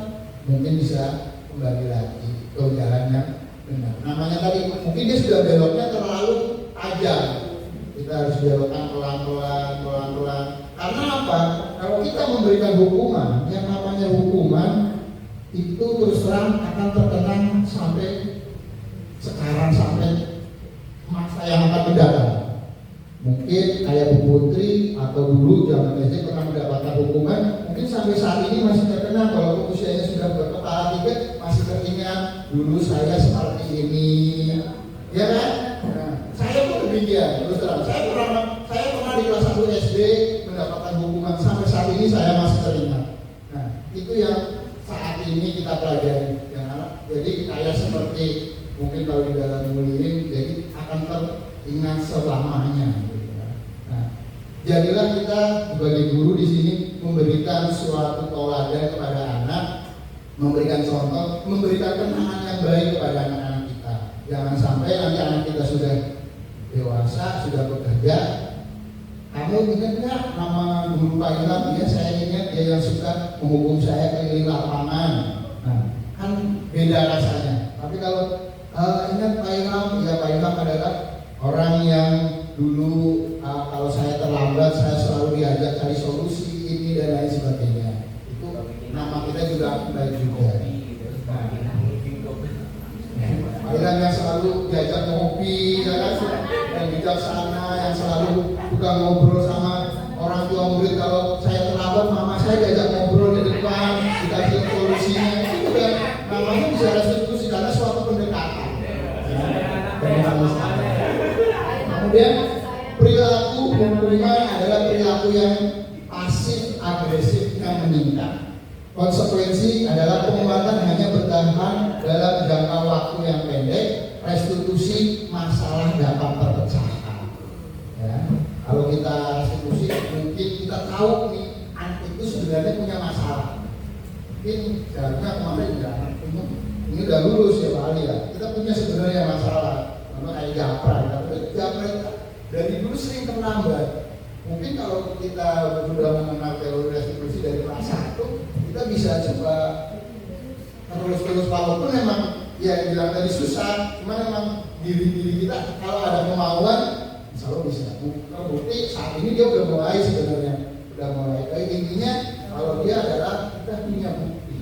mungkin bisa kembali lagi ke jalan yang benar. Namanya tadi mungkin dia sudah beloknya terlalu tajam. Kita harus belokkan pelan-pelan. Karena apa? Kalau kita memberikan hukuman, yang namanya hukuman itu terus terang akan terkenang sampai sekarang, sampai masa yang akan mendatang. Mungkin kayak Bu Putri atau dulu zaman SD pernah mendapatkan hukuman, mungkin sampai saat ini masih terkenang. Kalau usianya sudah berkepala 3 masih teringat dulu saya seperti ini, ya kan? Nah, saya pun demikian. Terus terang, saya pernah di kelas 1 SD mendapatkan hukuman, sampai saat ini saya masih teringat. Nah, itu yang saat ini kita pelajari, ya. Jadi kayak seperti mungkin kalau di dalam mulirin, jadi akan teringat selamanya. Nah, jadilah kita sebagai guru di sini memberikan suatu teladan kepada anak, memberikan contoh, memberikan kenangan yang baik kepada anak-anak kita. Jangan sampai nanti anak kita sudah dewasa, sudah bekerja. Kamu ingat nggak nama guru Pak Ilham? Ya, saya ingat, dia yang suka menghukum saya keliling lapangan. Nah, kan beda rasanya. Tapi kalau ingat Pak Ilham, ya Pak Ilham adalah orang yang dulu kalau saya terlambat, saya selalu diajak cari solusi ini dan lain sebagainya. Itu nama kita juga baik juga. Pak Ilham yang selalu diajak ngopi, ya kan? Yang bijaksana, yang selalu bukan ngobrol sama orang tua murid. Kalau saya terlambat, mama saya diajak ngobrol di depan, dikasih solusinya. Itu juga namanya bisa restitusi karena suatu pendekatan. Kemudian perilaku hukuman adalah perilaku yang pasif agresif yang meningkat. Konsekuensi adalah penguatan hanya bertahan dalam jangka waktu yang pendek. Restitusi masalah dapat terpecahkan. Ya. Kalau kita restitusi, mungkin kita tahu nih anak itu sebenarnya punya masalah. Mungkin seharusnya kemarin ini udah lulus ya Pak Ali ya. Kita punya sebenarnya masalah. Karena kayak Japra dari dulu sering terlambat. Mungkin kalau kita sudah mengenal teori restitusi dari kelas 1, kita bisa coba terus walaupun memang ya bilang tadi susah, cuma memang diri kita kalau ada kemauan insya Allah bisa. Terbukti saat ini dia udah mulai sebenarnya, intinya kalau dia adalah kita punya bukti.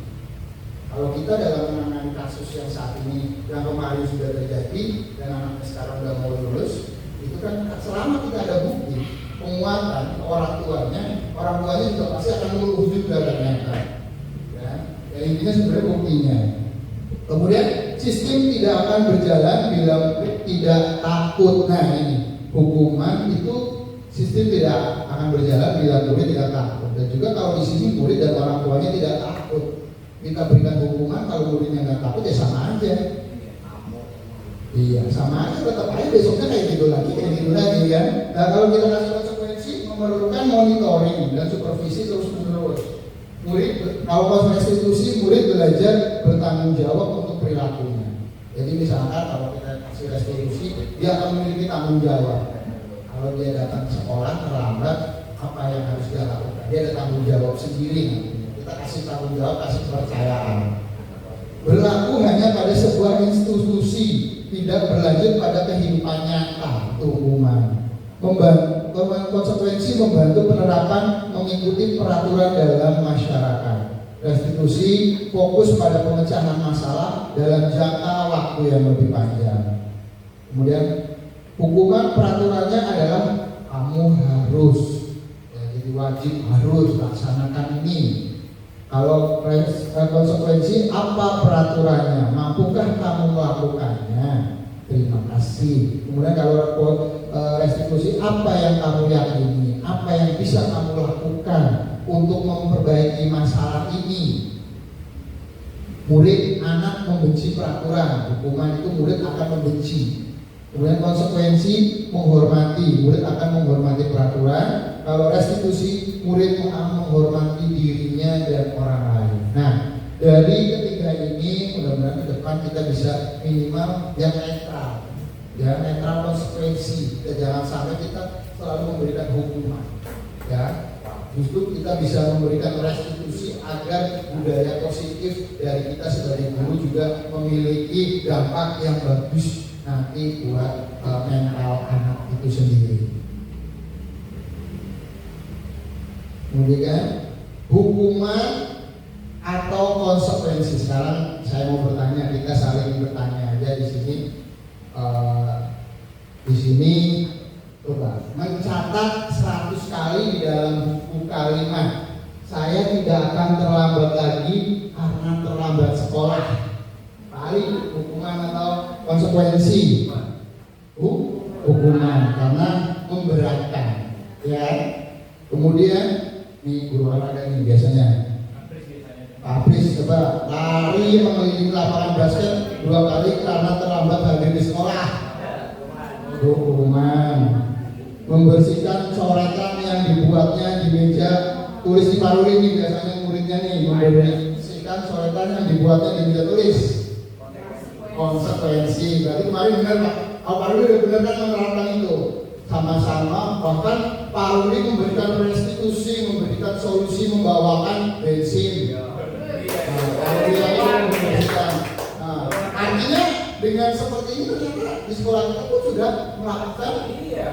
Kalau kita dalam menangani kasus yang saat ini, yang kemarin sudah terjadi dan anaknya sekarang udah mau lulus, itu kan selama kita ada bukti penguatan orang tuanya juga pasti akan lulus juga ternyata. Ya, intinya sebenarnya buktinya. Kemudian sistem tidak akan berjalan bila tidak takut. Nah ini hukuman itu sistem tidak akan berjalan bila murid tidak takut. Dan juga kalau di sini murid dan orang tuanya tidak takut, kita berikan hukuman, kalau muridnya nggak takut ya sama aja. Iya sama aja, tetap aja besoknya kayak gitu lagi kan. Nah kalau kita kasih konsekuensi, memerlukan monitoring dan supervisi terus menerus. Murid kalau pas restitusi, murid belajar bertanggung jawab untuk perilakunya. Jadi misalkan kalau kita kasih restitusi, dia akan memiliki tanggung jawab. Kalau dia datang ke sekolah terlambat, apa yang harus dia lakukan? Dia ada tanggung jawab sendiri. Kita kasih tanggung jawab, kasih kepercayaan. Berlaku hanya pada sebuah institusi, tidak berlanjut pada kehidupan nyata, itu hukuman. Konsekuensi membantu penerapan mengikuti peraturan dalam masyarakat. Restitusi fokus pada pemecahan masalah dalam jangka waktu yang lebih panjang. Kemudian hukuman peraturannya adalah kamu harus, ya, jadi wajib harus laksanakan ini. Kalau konsekuensi apa peraturannya? Mampukah kamu melakukannya? Terima kasih. Kemudian kalau restitusi, apa yang kamu yakini? Apa yang bisa kamu lakukan untuk memperbaiki masalah ini? Murid anak membenci peraturan, hukuman itu murid akan membenci. Kemudian konsekuensi menghormati, murid akan menghormati peraturan. Kalau restitusi, murid akan menghormati dirinya dan orang lain. Nah, dari ketiga ini mudah-mudahan ke depan kita bisa minimal yang netral, ya, netral konsekuensi. Jangan sampai kita selalu memberikan hukuman, ya. Justru kita bisa memberikan restitusi agar budaya positif dari kita sebagai guru juga memiliki dampak yang bagus nanti buat mental anak itu sendiri. Kemudian hukuman atau konsekuensi. Sekarang saya mau bertanya, kita saling bertanya aja di sini. Coba mencatat 100 kali di dalam buku kalimat. Saya tidak akan terlambat lagi karena terlambat sekolah. Paling hukuman atau konsekuensi? Hukuman karena memberatkan, ya. Kemudian nih guru olahraga nih biasanya Papris coba lari mengelilingi lapangan basket 2 kali karena terlambat hadir di sekolah. Hukuman. Membersihkan coretan yang dibuatnya di meja tulis di Paruri ini biasanya muridnya nih, membersihkan coretan yang dibuatnya di meja tulis. Konsekuensi. Berarti kemarin benar Pak, Pak Paruri udah benar kan menerapkan itu. Sama-sama, bahkan Paruri memberikan restitusi, memberikan solusi, membawakan bensin. Artinya dengan seperti ini ternyata di sekolah kita pun sudah melakukan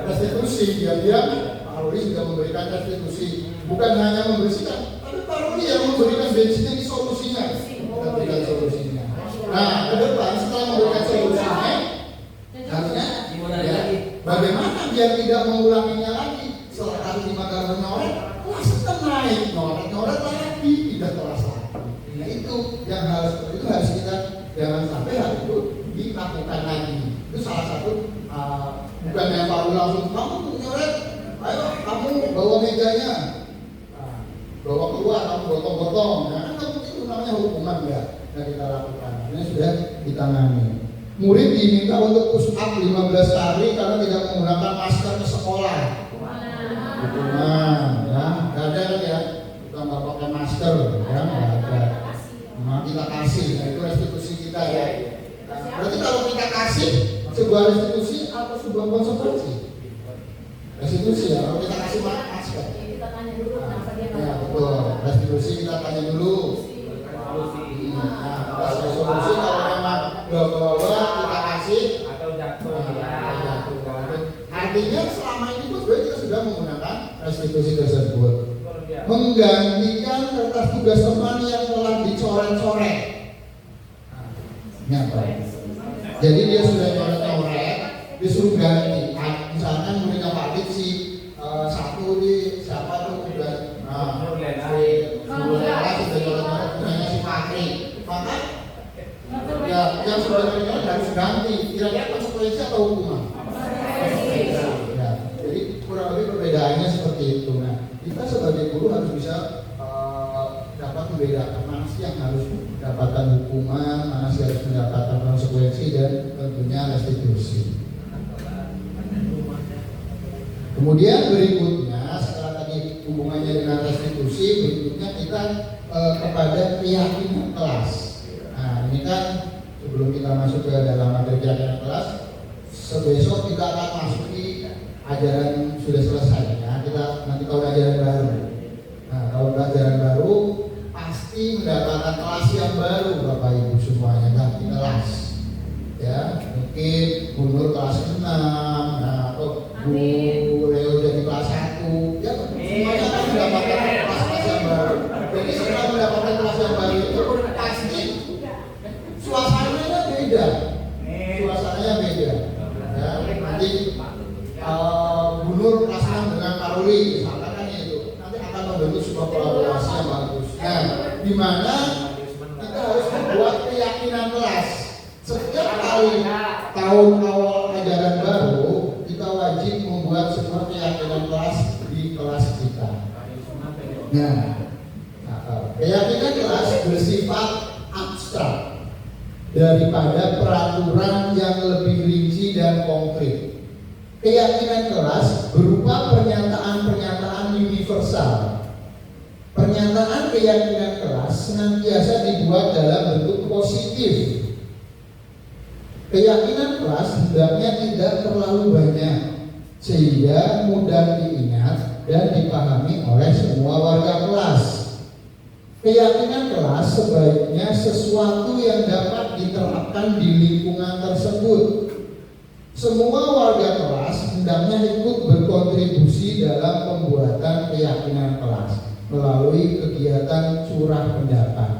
restitusi. Dia Paruri sudah memberikan restitusi, bukan hanya membersihkan, tapi Paruri yang memberikan bensinnya di solusinya, memberikan solusinya. Nah, ke depan setelah memberikan solusinya, harusnya ya, bagaimana biar tidak mengulanginya lagi? Setelah kali 5 kali menyoret, kelas kan naik, nyoret lagi, tidak kelas lagi. Nah itu yang harus kita jangan sampai hal itu dilakukan lagi. Itu salah satu bukan yang baru langsung kamu nyoret, ayo kamu bawa mejanya, bawa keluar, kamu gotong-gotong. Nah kan itu namanya hukuman ya yang kita lakukan. Ini sudah ditangani. Murid diminta untuk push up 15 kali karena tidak menggunakan masker ke sekolah. Hukuman, ya, nggak ada kan ya? Kita nggak pakai masker, ya, nggak ada. Nah, kita kasih, nah, itu restitusi kita ya. Nah, berarti kalau kita kasih sebuah restitusi atau sebuah konsekuensi? Restitusi ya, kalau kita kasih masker. Kita tanya dulu kenapa dia nggak. Ya betul, restitusi kita tanya dulu. Nah, solusi kalau memang bawa kita kasih atau jatuh artinya selama ini pun sebenarnya kita sudah menggunakan restitusi tersebut, menggantikan kertas tugas teman yang telah dicoret-coret. Jadi dia sudah coret-coret, disuruh ganti. Misalkan muridnya Pak Dik si satu di siapa tuh udah sudah coret-coret punyanya si Fakri, maka ya yang sudah coret harus ganti. Kira-kira konsekuensi atau hukuman? Ya, jadi kurang lebih perbedaannya seperti itu. Nah, kita sebagai guru harus bisa dapat membedakan mana sih yang harus mendapatkan hukuman, mana sih harus mendapatkan konsekuensi dan tentunya restitusi. Kemudian berikutnya setelah tadi hubungannya dengan restitusi, berikutnya kita kepada keyakinan kelas. Nah ini kan sebelum kita masuk ke dalam materi keyakinan kelas, besok kita akan masuki ajaran sudah selesai ya. Kita nanti tahu ajaran baru. Nah, kalau ajaran baru pasti mendapatkan kelas yang baru Bapak Ibu semuanya, ganti kelas. Ya, mungkin Bunur kelas 6, nah, atau Bu Leo jadi kelas 1. Ya, semuanya akan mendapatkan kelas-kelas yang baru. Jadi setelah mendapatkan kelas yang baru itu pasti suasananya beda. Suasananya beda. Ya, nanti Bunur kelas 6 dengan Karoli, misalkan kan itu nanti akan membentuk sebuah kolaborasi yang bagus. Nah, di mana kita harus membuat keyakinan kelas. Setiap kali tahun awal ajaran baru, kita wajib membuat sebuah keyakinan kelas di kelas kita. Nah, keyakinan kelas bersifat abstrak daripada peraturan yang lebih rinci dan konkret. Keyakinan kelas berupa pernyataan-pernyataan universal. Pernyataan keyakinan kelas senantiasa dibuat dalam bentuk positif. Keyakinan kelas hendaknya tidak terlalu banyak sehingga mudah diingat dan dipahami oleh semua warga kelas. Keyakinan kelas sebaiknya sesuatu yang dapat diterapkan di lingkungan tersebut. Semua warga kelas hendaknya ikut berkontribusi dalam pembuatan keyakinan kelas melalui kegiatan curah pendapat.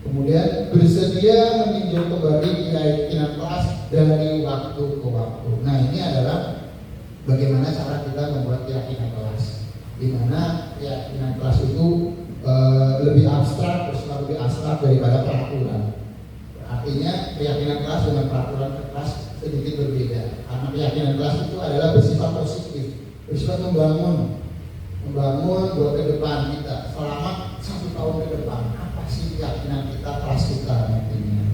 Kemudian bersedia meninjau kembali keyakinan kelas dari waktu ke waktu. Nah, ini adalah bagaimana cara kita membuat keyakinan kelas. Di mana keyakinan kelas itu lebih abstrak, bersifat lebih abstrak daripada peraturan. Artinya keyakinan kelas dengan peraturan kelas sedikit berbeda. Karena keyakinan kelas itu adalah bersifat positif, bersifat membangun buat ke depan kita selama 1 tahun ke depan. Apa sih keyakinan kita, kelas kita nantinya?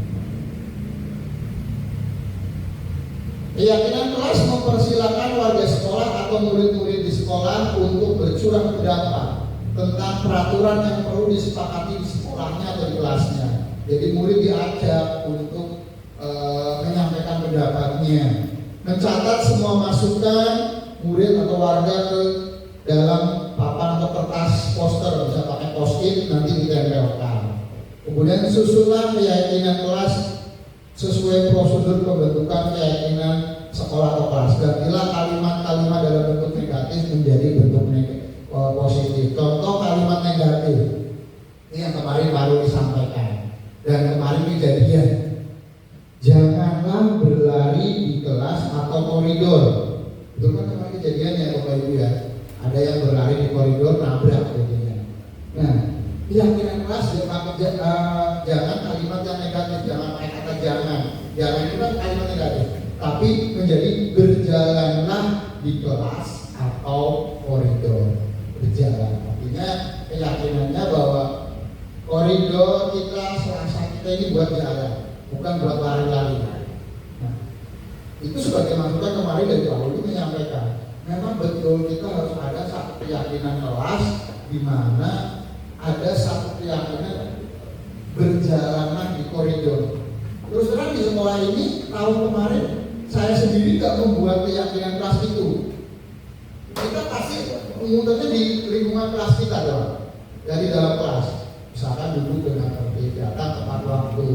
Keyakinan kelas mempersilahkan warga sekolah atau murid-murid di sekolah untuk bercurah pendapat tentang peraturan yang perlu disepakati di sekolahnya atau di kelasnya. Jadi murid diajak untuk menyampaikan pendapatnya, mencatat semua masukan murid atau warga ke dalam papan atau kertas poster, bisa pakai post-it nanti ditempelkan. Kemudian susunan keyakinan kelas sesuai prosedur pembentukan keyakinan sekolah atau kelas. Gantilah kalimat-kalimat dalam bentuk negatif menjadi bentuk positif. Contoh kalimat negatif ini yang kemarin baru disampaikan dan kemarin kejadian. Janganlah berlari di kelas atau koridor. Betul kan kemarin kejadiannya Bapak Ibu ya? Ada yang berlari di koridor nabrak jadinya. Nah, keyakinan kelas jangan kalimat yang negatif, jangan pakai kata jangan itu kan kalimat negatif, tapi menjadi berjalanlah di kelas atau koridor. Berjalan, artinya keyakinannya bahwa koridor kita, selasa kita ini buat jalan, bukan buat lari-lari. Nah, itu sebagai masukan kemarin dari Pak Uli menyampaikan, memang betul kita harus ada satu keyakinan kelas di mana ada satu keyakinan berjalanlah di koridor. Terus terang di sekolah ini tahun kemarin saya sendiri tidak membuat keyakinan kelas itu. Kita pasti mengutipnya di lingkungan kelas kita dong, jadi dalam kelas. Misalkan duduk dengan tertib, datang tepat waktu,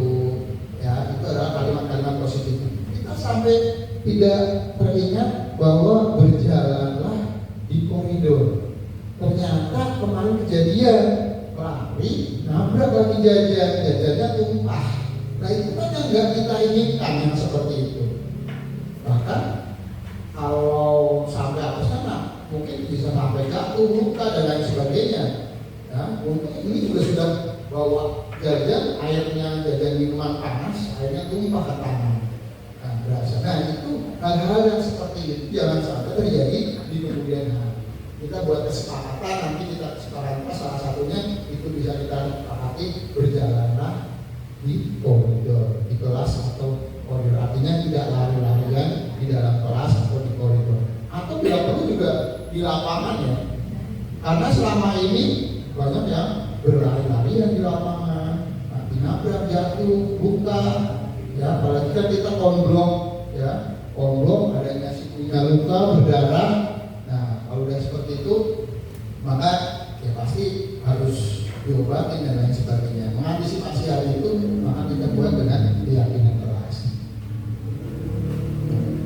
ya itu adalah kalimat-kalimat positif. Kita sampai tidak teringat bahwa berjalanlah di koridor. Ternyata kemarin kejadian lari, nabrak lagi jajannya tumpah. Nah itu kan yang nggak kita inginkan yang seperti itu. Bahkan kalau sampai atas sana mungkin bisa sampai jatuh, luka dan lain sebagainya. Ya, mungkin ini juga sudah bawa jajan, airnya jajan minuman panas, airnya tumpah ke tangan. Nah, berasa. Nah itu hal-hal yang seperti itu jangan sampai terjadi di kemudian hari. Kita buat kesepakatan, nanti kita kesepakatan salah satunya itu bisa kita sepakati berjalanlah di koridor, di kelas atau koridor. Artinya tidak lari-larian di dalam kelas atau di koridor. Atau bila perlu juga di lapangan ya. Karena selama ini banyak yang berlari-larian di lapangan, nanti nabrak, jatuh, luka, Ya, apalagi kan kita konblok, ya, konblok adanya si punya luka berdarah. Nah, kalau udah seperti itu, maka ya pasti harus diobatin dan lain sebagainya. Mengantisipasi hal itu, maka kita buat dengan keyakinan keras.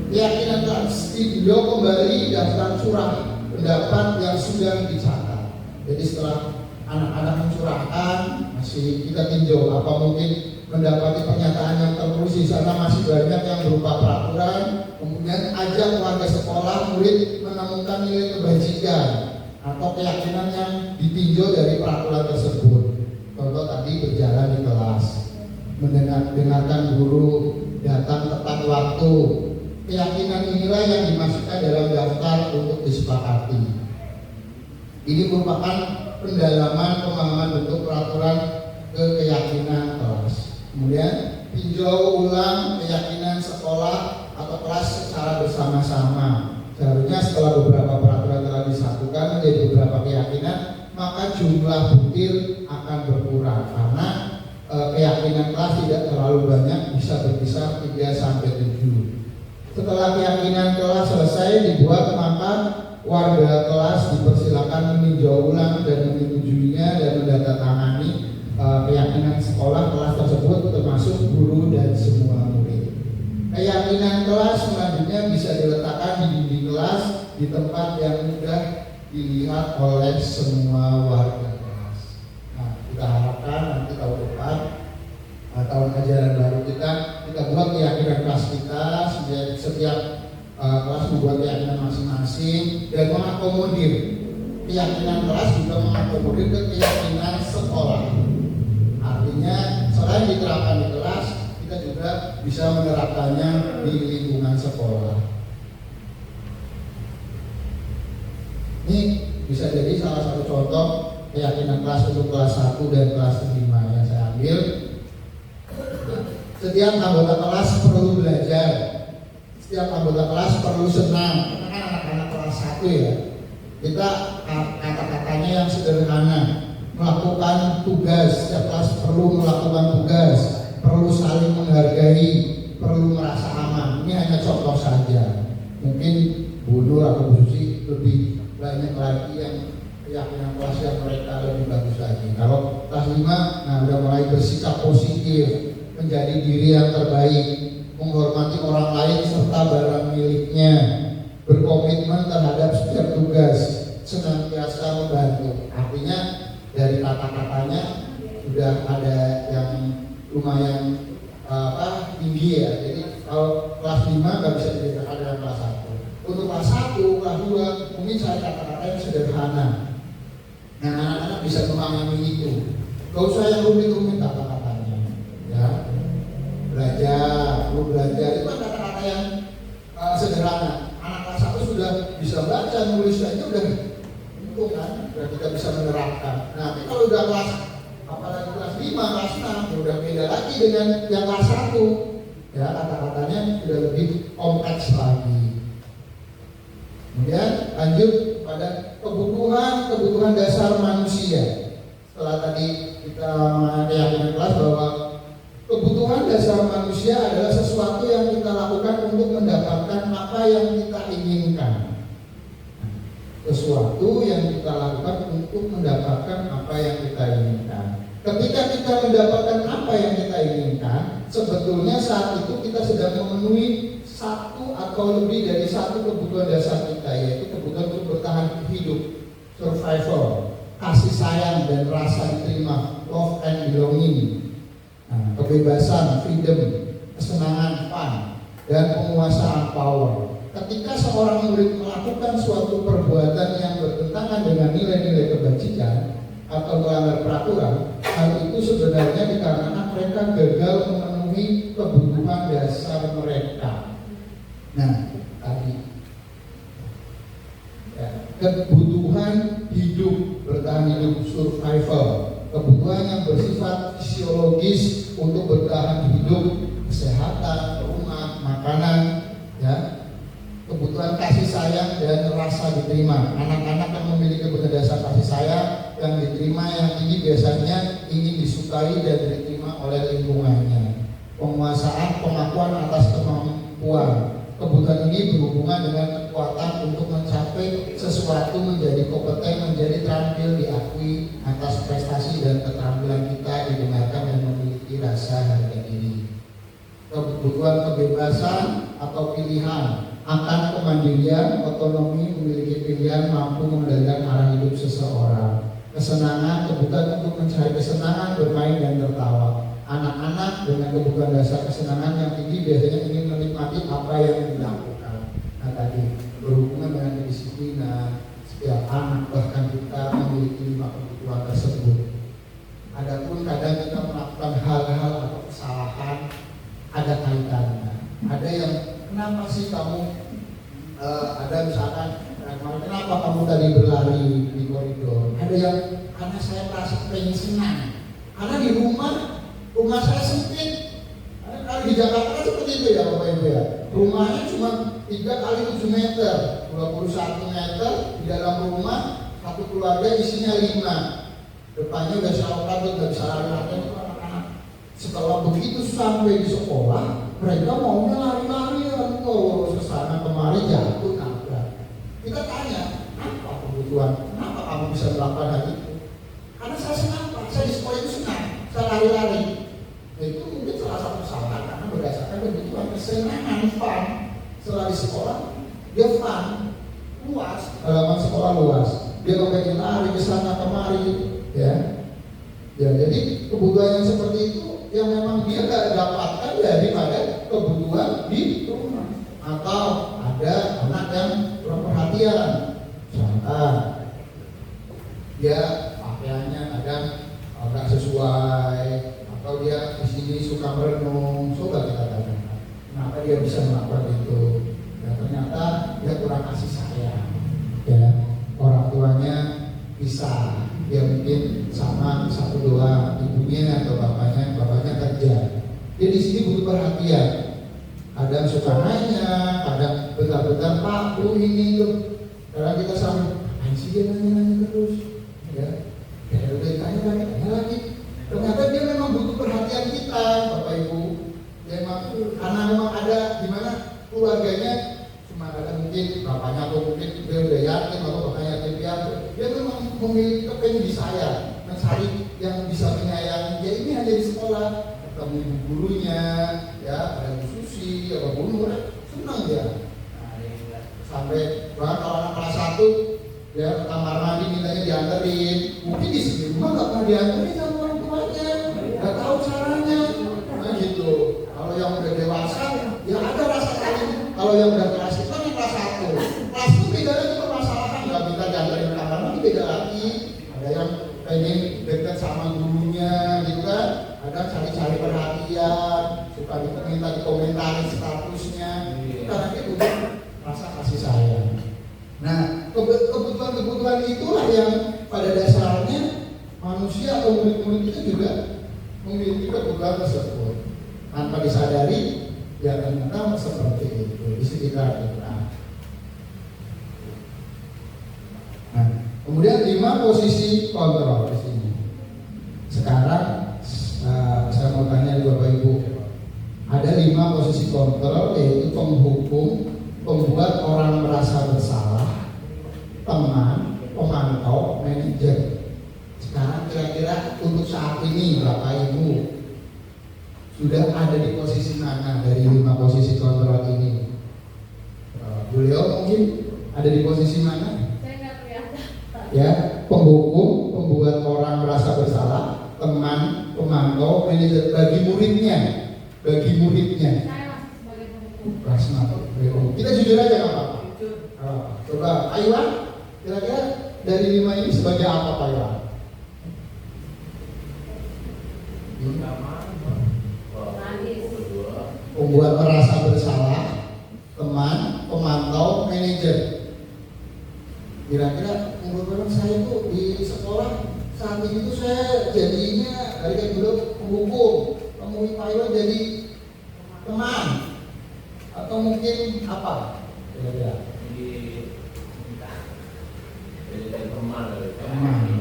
Keyakinan keras ditinjau kembali daftar surah pendapat yang sudah dicatat. Jadi setelah anak-anak mencurahkan, masih kita tinjau apa mungkin mendapati pernyataan yang tertulis di sana masih banyak yang berupa peraturan. Kemudian ajak warga sekolah murid menemukan nilai kebajikan atau keyakinan yang ditinjau dari peraturan tersebut. Contoh tadi berjalan di kelas, mendengarkan guru, datang tepat waktu. Keyakinan inilah yang dimasukkan dalam daftar untuk disepakati. Ini merupakan pendalaman pemahaman bentuk peraturan ke keyakinan kelas. Kemudian tinjau ulang keyakinan sekolah atau kelas secara bersama-sama. Seharusnya setelah beberapa peraturan telah disatukan menjadi beberapa keyakinan, maka jumlah butir akan berkurang karena keyakinan kelas tidak terlalu banyak, bisa berkisar 3 sampai 7. Setelah keyakinan kelas selesai dibuat, maka warga kelas dipersilakan meninjau ulang dan menyetujuinya dan menandatangani keyakinan sekolah kelas tersebut termasuk guru dan semua murid. Keyakinan kelas selanjutnya bisa diletakkan di dinding kelas di tempat yang mudah dilihat oleh semua warga kelas. Nah, kita harapkan nanti tahun depan tahun ajaran baru kita buat keyakinan kelas kita, setiap kelas membuat keyakinan masing-masing dan mengakomodir keyakinan kelas juga mengakomodir ke keyakinan sekolah. Artinya selain diterapkan di kelas, kita juga bisa menerapkannya di lingkungan sekolah. Ini bisa jadi salah satu contoh keyakinan kelas untuk kelas 1 dan kelas 5 yang saya ambil. Setiap anggota kelas perlu belajar, setiap anggota kelas perlu senang. Karena kan anak-anak kelas 1 ya, kita kata-katanya yang sederhana, melakukan tugas, setiap kelas perlu melakukan tugas, perlu saling menghargai, perlu merasa aman. Ini hanya contoh saja. Mungkin Bu Nur atau Bu Susi lebih banyak lagi yang keyakinan kelas yang mereka lebih bagus lagi. Kalau kelas 5, nah udah mulai bersikap positif, menjadi diri yang terbaik, menghormati orang lain serta barang miliknya, berkomitmen terhadap setiap tugas, senantiasa membantu. Artinya dari kata-katanya sudah ada yang lumayan tinggi ya. Jadi kalau kelas 5 nggak bisa dibedakan dengan kelas 1. Untuk kelas 1, kelas 2 mungkin saya kata-kata yang sederhana. Nah, anak-anak bisa memahami itu. Gak usah yang rumit-rumit kata-katanya. Ya, belajar, perlu belajar. Itu kan kata-kata yang sederhana. Anak kelas 1 sudah bisa baca, nulis aja udah itu kan, udah kita bisa menerapkan. Nah, tapi kalau udah kelas, apalagi kelas 5, kelas 6, ya udah beda lagi dengan yang kelas 1. Ya, kata-katanya sudah lebih kompleks lagi. Kemudian lanjut pada kebutuhan dasar manusia. Setelah tadi kita meyakini kelas bahwa kebutuhan dasar manusia adalah sesuatu yang kita lakukan untuk mendapatkan apa yang kita inginkan. Sesuatu yang kita lakukan untuk mendapatkan apa yang kita inginkan. Ketika kita mendapatkan apa yang kita inginkan, sebetulnya saat itu kita sedang memenuhi satu atau lebih dari satu kebutuhan dasar kita, yaitu kebutuhan untuk bertahan hidup, survival, kasih sayang dan rasa diterima, love and belonging, kebebasan, freedom, kesenangan, fun, dan penguasaan, power. Ketika seorang murid melakukan suatu perbuatan yang bertentangan dengan nilai-nilai kebajikan atau melanggar peraturan, hal itu sebenarnya dikarenakan mereka gagal memenuhi kebutuhan dasar mereka. Nah, tadi ya, kebutuhan hidup, bertahan hidup, survival, kebutuhan yang bersifat fisiologis untuk bertahan hidup, kesehatan, rumah, makanan, ya, kebutuhan kasih sayang dan rasa diterima. Anak-anak yang memiliki kebutuhan dasar kasih sayang yang diterima yang tinggi biasanya ingin disukai dan diterima oleh lingkungannya. penguasaan, pengakuan atas kemampuan. Kebutuhan ini berhubungan dengan kekuatan untuk mencapai sesuatu, menjadi kompeten, menjadi terampil, diakui atas prestasi dan keterampilan kita, didengarkan dan memiliki rasa harga diri. Kebutuhan kebebasan atau pilihan akan kemandirian, otonomi, memiliki pilihan, mampu mengendalikan arah hidup seseorang. Kesenangan, kebutuhan untuk mencari kesenangan, bermain dan tertawa. Anak-anak dengan kebutuhan dasar kesenangan yang tinggi biasanya ingin menikmati apa yang dilakukan. Nah tadi berhubungan dengan kedisiplinan, setiap anak bahkan kita memiliki 5 kebutuhan tersebut. Adapun kadang kita melakukan hal-hal atau kesalahan, ada kaitannya. Ada yang kenapa sih kamu ada misalkan kenapa kamu tadi berlari di koridor? Ada yang karena saya merasa pengen senang. Karena di rumah saya sempit. Kalau di Jakarta kan seperti itu ya Bapak Ibu ya. Rumahnya cuma 3 kali 7 meter, 21 meter. Di dalam rumah satu keluarga isinya 5. Depannya udah selokan, udah bisa lari-lari itu anak-anak. Setelah begitu sampai di sekolah, mereka maunya lari-lari terus ke sana kemari, jatuh nabrak. Kita tanya, apa kebutuhan? Kenapa kamu bisa melakukan hal itu? Karena saya senang, Pak. Saya di sekolah itu senang, saya lari-lari. Itu mungkin salah satu kesalahan karena berdasarkan kebutuhan kesenangan, fun. Setelah di sekolah, dia fun, luas, halaman sekolah luas. Dia pengen lari ke sana kemari, ya. Ya, jadi kebutuhan yang seperti itu yang memang dia gak dapatkan daripada kebutuhan di rumah. Atau ada anak yang kurang perhatian, misalkan dia pakaiannya kadang agak sesuai, atau dia di sini suka merenung, coba kita tanya kenapa dia bisa melakukan itu. Ya ternyata dia kurang kasih sayang, ya orang tuanya bisa, dia mungkin sama satu dua ibunya atau bapaknya kerja. Dia di sini butuh perhatian. Kadang suka nanya, kadang bentar-bentar Pak, Bu ini tuh. Kadang kita sambil, sih dia nanya terus, ya. Ya udah tanya lagi. Ternyata dia memang butuh perhatian kita, Bapak Ibu. Dia karena memang ada di mana keluarganya cuma ada mungkin bapaknya atau mungkin dia udah yatim atau bapaknya yatim piatu. Dia memang memiliki kepengen disayang, mencari yang bisa menyayangi. Dia ini hanya di sekolah, ketemu ibu gurunya, ya ada Bu Susi, ada Bu Nur, senang dia. Nah, sampai bahkan kalau anak kelas 1 ya ke kamar mandi mintanya dianterin. Mungkin di rumah nggak pernah dianterin sama orang tuanya, nggak tahu caranya. Nah gitu. Kalau yang udah dewasa, ya ada rasa tadi. Kalau yang udah kelas itu kan kelas 1. Kelas itu beda lagi permasalahan. Nggak minta dianterin ke kamar mandi beda lagi. Ada yang pengen dekat sama gurunya, gitu kan. Ada cari-cari perhatian, suka minta dikomentarin statusnya. Karena dia butuh rasa kasih sayang. Nah, kebutuhan itulah yang pada dasarnya manusia atau murid-murid itu juga memiliki kebutuhan tersebut. Tanpa disadari, ya ternyata seperti itu di sekitar kita. Nah, kemudian 5 posisi kontrol di sini. Sekarang saya mau tanya Bapak Ibu, ada 5 posisi kontrol, yaitu penghukum, pembuat orang merasa bersalah, teman, pemantau, manajer. Sekarang kira-kira untuk saat ini Bapak Ibu sudah ada di posisi mana dari 5 posisi kontrol ini? Beliau mungkin ada di posisi mana? Saya nggak kelihatan. Ya, penghukum, pembuat orang merasa bersalah, teman, pemantau, manajer. Bagi muridnya. Saya masih sebagai penghukum. Kita jujur aja nggak apa-apa. Coba, Iwan, kira-kira dari 5 ini sebagai apa Pak Iwan? Pembuat merasa bersalah, teman, pemantau, manajer. Kira-kira menurut saya itu di sekolah saat ini tuh saya jadinya dari dulu penghukum, kemudian Pak Iwan jadi teman, atau mungkin apa? Kira-kira? Jadi teman.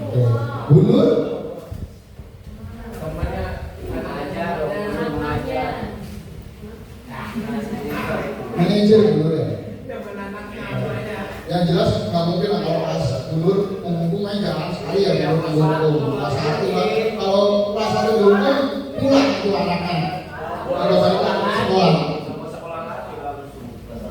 Oke. Bu Nur? Temannya anak ajar. nggak mungkin lah kalau kelas dulur menghukum main jangan sekali ya dulur kelas 1 kan. Kalau kelas 1 dulur pulang itu anaknya kalau balik ke sekolah.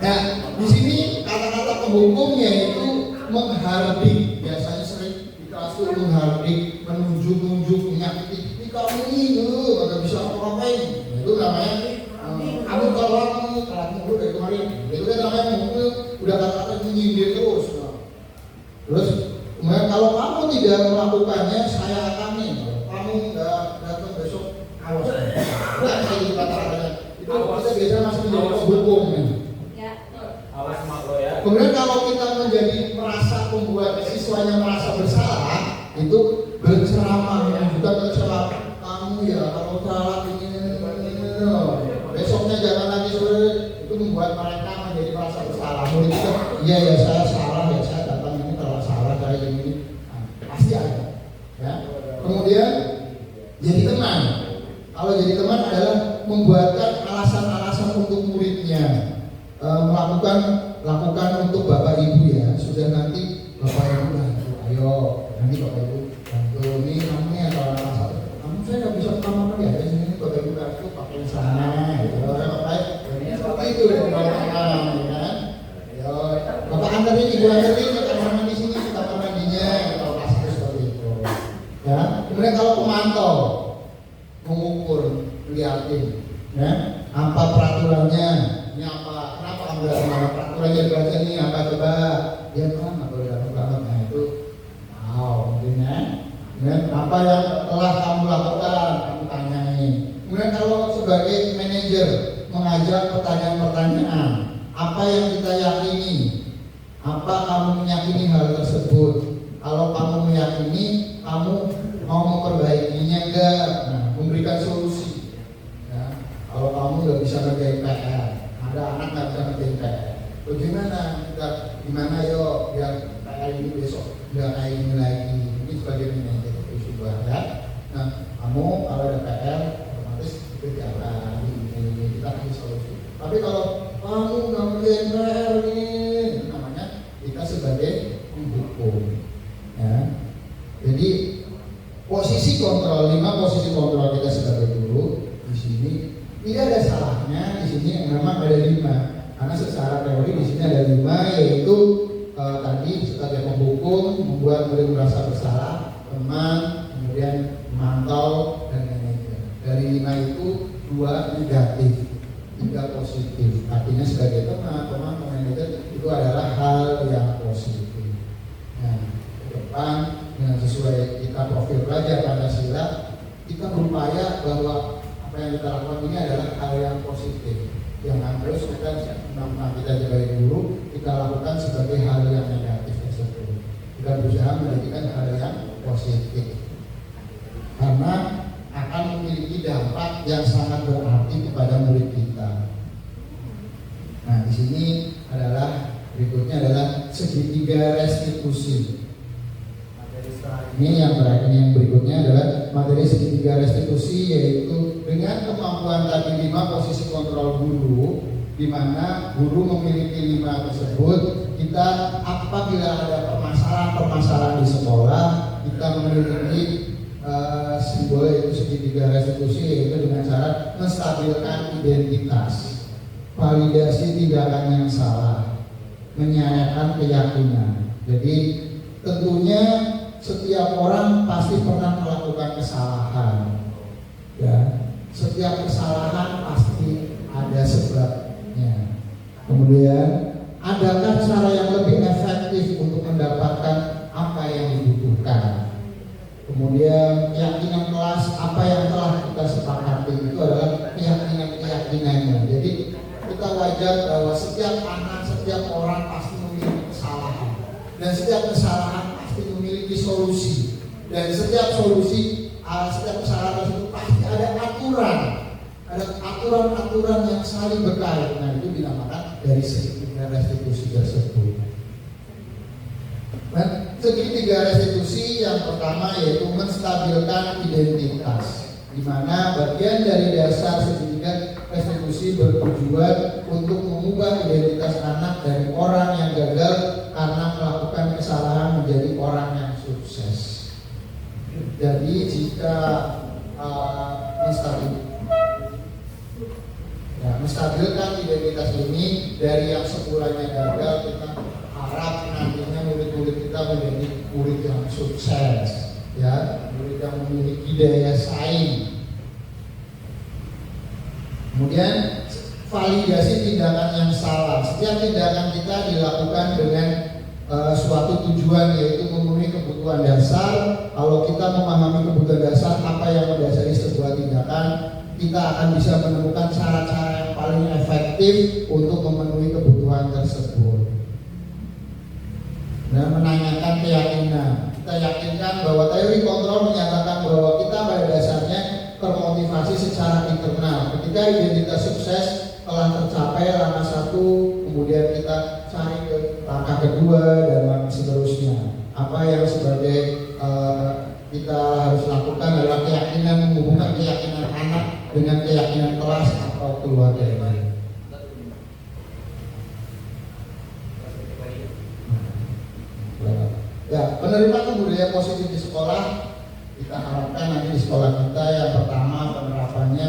Nah, di sini kata-kata penghukumnya itu menghardik, biasanya sering di kelas itu menghardik, menunjuk-nunjuk, menyakiti. Ini kamu ini, nggak bisa apa-apain. Itu namanya kamu kalau kamu dari kemarin, itu kan namanya menghukum, udah kata-kata menyindir terus. Terus, kemudian kalau kamu tidak melakukannya, saya akan nih. Kamu nggak datang besok, awas. Bukan kayak gitu kata-katanya. Itu kita biasanya masih menjadi penghukum. Awas mak lo ya. Kemudian kalau kita menjadi merasa membuat siswanya merasa bersalah, itu berceramah, bukan berceramah. Kamu ya kalau salah ini, besoknya jangan lagi sore, itu membuat mereka menjadi merasa bersalah. Murid kita, iya ya saya salah ya saya datang ini kalau salah kayak gini, pasti ada. Ya. Kemudian jadi teman. Kalau jadi teman adalah membuatkan alasan-alasan untuk muridnya. Lakukan untuk bapak ibu ya, sudah nanti bapak ibu bantu, ayo nanti bapak ibu bantu nih kamu nih atau anak satu, kamu saya nggak bisa ke kamar ya, di sini bapak ibu bantu pakai sana, gitu, bapak seperti itu ya kan, ayo bapak anterin ibu anterin ke kamar mandi sini, ke kamar mandinya, kalau kasih seperti itu, ya. Kemudian kalau pemantau, mengukur, liatin, ya, apa peraturannya. Ini apa? Kenapa kamu gak semangat? Peraturannya dibaca ini apa coba? Dia kan apa udah banget? Nah itu, mungkin ya. Kemudian apa yang telah kamu lakukan? Kamu tanyain. Kemudian kalau sebagai manajer mengajak pertanyaan-pertanyaan, apa yang kita yakini? Apa kamu meyakini hal tersebut? Kalau kamu meyakini, kamu mau memperbaikinya enggak? Nah, memberikan solusi. Ya. Kalau kamu nggak bisa ngerjain PR, ada anak nggak bisa ngerjain PR, bagaimana kita gimana yo biar PR ini besok nggak kayak ini lagi. Ini sebagai manajer itu sebuah ya. Nah kamu kalau ada PR otomatis berjalan ini kita kasih solusi. Tapi kalau kamu nggak ngerjain PR ini namanya kita sebagai penghukum ya. Jadi posisi kontrol 5 posisi kontrol kita sebagai guru di sini tidak ada salahnya di sini memang ada 5 karena secara teori di sini ada 5 yaitu tadi sebagai penghukum membuat murid merasa bersalah, teman, kemudian memantau dan manajer. Dari 5 itu 2 negatif, 3 positif. Artinya sebagai teman, manajer itu adalah hal yang positif. Nah, ke depan dengan sesuai kita profil pelajar Pancasila, kita berupaya bahwa apa yang kita lakukan ini adalah hal yang positif. Jangan terus kita sebagai guru kita lakukan sebagai hal yang negatif tersebut. Kita berusaha menjadikan hal yang positif. Karena akan memiliki dampak yang sangat berarti kepada murid kita. Nah, di sini berikutnya adalah segitiga restitusi. Ini yang terakhir, yang berikutnya adalah materi segitiga restitusi, yaitu dengan kemampuan tadi 5 posisi kontrol guru, di mana guru memiliki 5 tersebut. Kita apabila ada permasalahan di sekolah, kita memiliki simbol yaitu segitiga restitusi, yaitu dengan cara menstabilkan identitas, validasi tindakan yang salah, menyayangkan keyakinan. Jadi tentunya setiap orang pasti pernah melakukan kesalahan, ya. Setiap kesalahan pasti ada sebabnya. Kemudian, adakah cara yang lebih efektif untuk mendapatkan apa yang dibutuhkan? Kemudian, keyakinan kelas apa yang telah kita sepakati itu adalah keyakinannya. Jadi kita wajar bahwa setiap anak, setiap orang pasti memiliki kesalahan, dan setiap kesalahan memiliki solusi, dan setiap solusi, setiap kesalahan tersebut pasti ada aturan yang saling berkait. Nah itu dinamakan dari segitiga restitusi tersebut. Dan segitiga restitusi yang pertama yaitu menstabilkan identitas, di mana bagian dari dasar segitiga restitusi bertujuan untuk mengubah identitas anak dari orang yang gagal karena melakukan menjadi orang yang sukses. Jadi jika menstabilkan identitas ini dari yang semulanya gagal, kita harap nantinya murid-murid kita menjadi murid yang sukses, ya, murid yang memiliki daya saing. Kemudian validasi tindakan yang salah. Setiap tindakan kita dilakukan dengan suatu tujuan, yaitu memenuhi kebutuhan dasar. Kalau kita memahami kebutuhan dasar, apa yang mendasari sebuah tindakan, kita akan bisa menemukan cara-cara yang paling efektif untuk memenuhi kebutuhan tersebut. Dan menanyakan keyakinan. Kita yakinkan bahwa teori kontrol menyatakan bahwa kita pada dasarnya termotivasi secara internal. Ketika identitas sukses telah tercapai langkah satu, kemudian kita cari ke langkah kedua dan seterusnya. Apa yang sebagai kita harus lakukan adalah keyakinan, menghubungkan keyakinan anak dengan keyakinan kelas atau keluarga yang lain. Ya, penerimaan budaya positif di sekolah, kita harapkan nanti di sekolah kita yang pertama penerapannya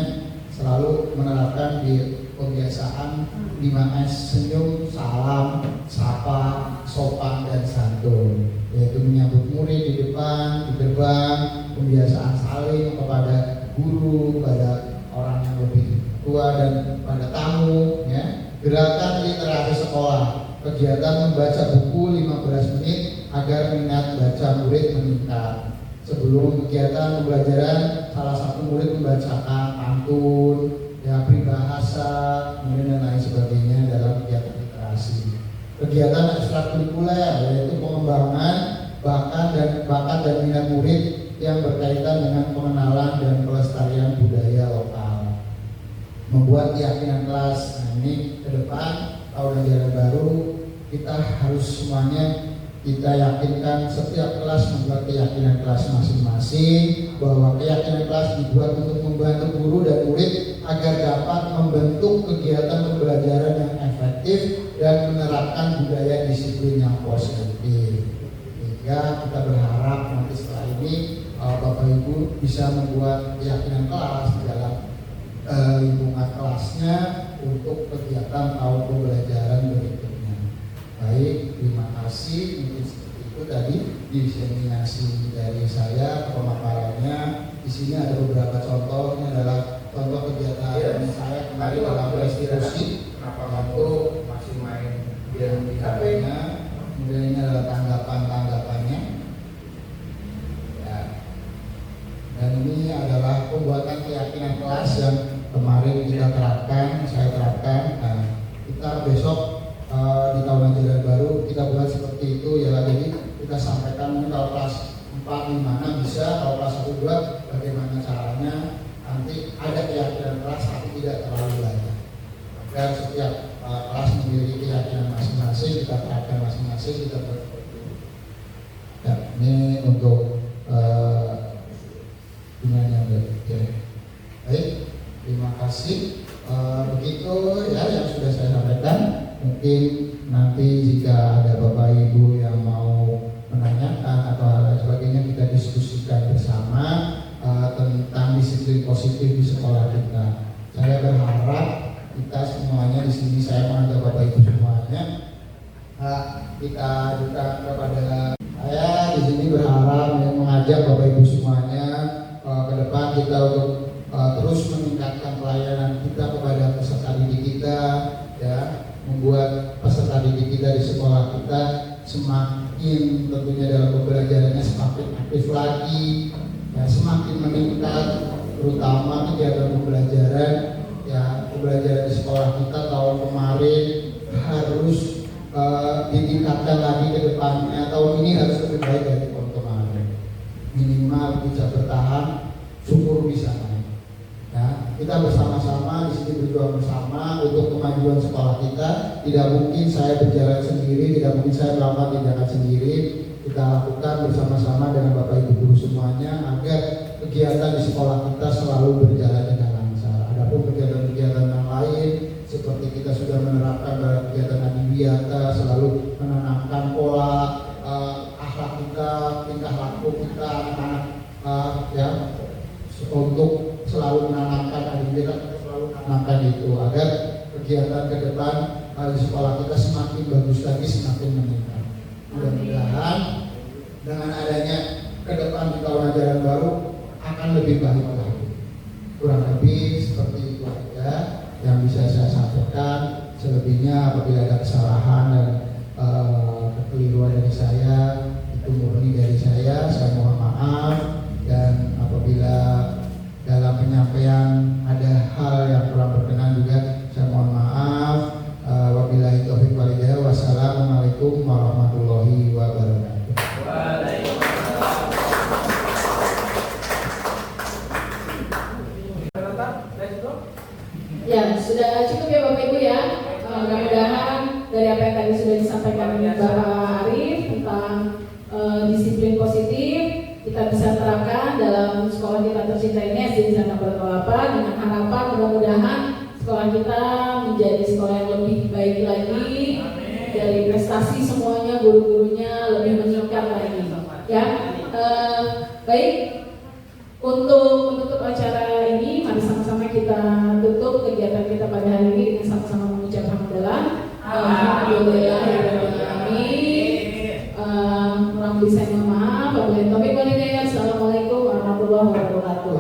selalu menerapkan di kebiasaan 5S: senyum, salam, sapa, sopan, dan santun, yaitu menyambut murid di depan, di gerbang, pembiasaan saling kepada guru, pada orang yang lebih tua dan pada tamu, ya. Gerakan literasi sekolah, kegiatan membaca buku 15 menit agar minat baca murid meningkat. Sebelum kegiatan pembelajaran, salah satu murid membacakan pantun, ya, peribahasa, kemudian dan lain sebagainya dalam kegiatan literasi. Kegiatan ekstrakurikuler, yaitu pengembangan bakat dan minat murid yang berkaitan dengan pengenalan dan pelestarian budaya lokal. Membuat keyakinan kelas. Nah, ini ke depan tahun ajaran baru kita harus semuanya kita yakinkan, setiap kelas membuat keyakinan kelas masing-masing, bahwa keyakinan kelas dibuat untuk membantu guru dan murid agar dapat membentuk kegiatan pembelajaran yang efektif dan menerapkan budaya disiplin yang positif. Sehingga kita berharap nanti setelah ini Bapak Ibu bisa membuat keyakinan kelas di dalam lingkungan kelasnya untuk kegiatan tahun pembelajaran berikutnya. Baik, terima kasih. Mungkin seperti itu tadi diseminasi dari saya, pemaparannya. Di sini ada beberapa contoh. Ini adalah contoh kegiatan saya kemarin dalam restitusi. Waktu masih main game di HP-nya. Kemudian ini adalah tanggapannya. Ya. Dan ini adalah pembuatan keyakinan kelas yang kemarin kita terapkan, saya terapkan. Nah, kita besok di tahun ajaran baru kita buat seperti itu, ya. Jadi kita sampaikan kalau kelas 4 gimana bisa, kalau kelas 1 2 bagaimana caranya. Nanti ada keyakinan kelas tapi tidak terlalu banyak. Dan setiap kelas memiliki keyakinan masing-masing, kita terapkan masing-masing, kita buat seperti itu. Ya, ini untuk gunanya. Oke. Baik, terima kasih. Begitu ya yang sudah saya sampaikan. Mungkin nanti jika ada Bapak Ibu yang mau menanyakan atau hal lain sebagainya, kita diskusikan bersama tentang disiplin positif di sekolah kita. Saya berharap kita semuanya di sini, saya mengajak Bapak Ibu semuanya, kita juga kepada saya di sini berharap mengajak Bapak Ibu semuanya ke depan kita untuk terus meningkatkan pelayanan kita kepada peserta didik kita, ya. Membuat peserta didik kita di sekolah kita semakin tentunya dalam pembelajarannya semakin aktif lagi, ya, semakin meningkat, terutama kegiatan pembelajaran, ya, pembelajaran di sekolah kita tahun kemarin harus ditingkatkan lagi ke depannya. Tahun ini harus lebih baik dari tahun kemarin, minimal bisa bertahan, syukur bisa naik. Ya, kita bersama-sama di sini berjuang bersama untuk kemajuan sekolah kita. Tidak mungkin saya berjalan sendiri, tidak mungkin saya melakukan tindakan sendiri. Kita lakukan bersama-sama dengan Bapak Ibu guru semuanya agar kegiatan di sekolah kita selalu berjalan dengan lancar. Adapun kegiatan-kegiatan yang lain seperti kita sudah menerapkan dalam kegiatan adiwiyata, selalu menanamkan pola akhlak kita selalu tanamkan itu agar kegiatan ke depan di sekolah kita semakin bagus lagi, semakin meningkat. Mudah-mudahan dengan adanya ke depan di tahun ajaran baru akan lebih baik lagi. Kurang lebih seperti itu aja yang bisa saya sampaikan. Selebihnya apabila ada kesalahan dan kekeliruan dari saya, itu murni dari saya mohon maaf. Dan apabila dalam penyampaian ada hal yang kurang berkenan juga, saya mohon maaf. Wabillahi taufiq wal hidayah. Wassalamualaikum warahmatullahi wabarakatuh. Ya, sudah cukup ya Bapak Ibu ya. Mudah-mudahan dari apa yang tadi sudah disampaikan Bapak Arif tentang disiplin positif, kita bisa terapkan dalam sekolah kita tercinta ini SD Cilandak Barat 08, dengan harapan mudah-mudahan sekolah kita menjadi sekolah yang lebih baik lagi. Dari prestasi semuanya, guru-gurunya lebih meningkat lagi. Ya, baik. Untuk menutup acara ini, mari sama-sama kita tutup kegiatan kita pada hari ini dengan sama-sama mengucap hamdalah. Kurang bisa mohon maaf. Wabillahi taufiq wal hidayah. Assalamualaikum warahmatullahi wabarakatuh.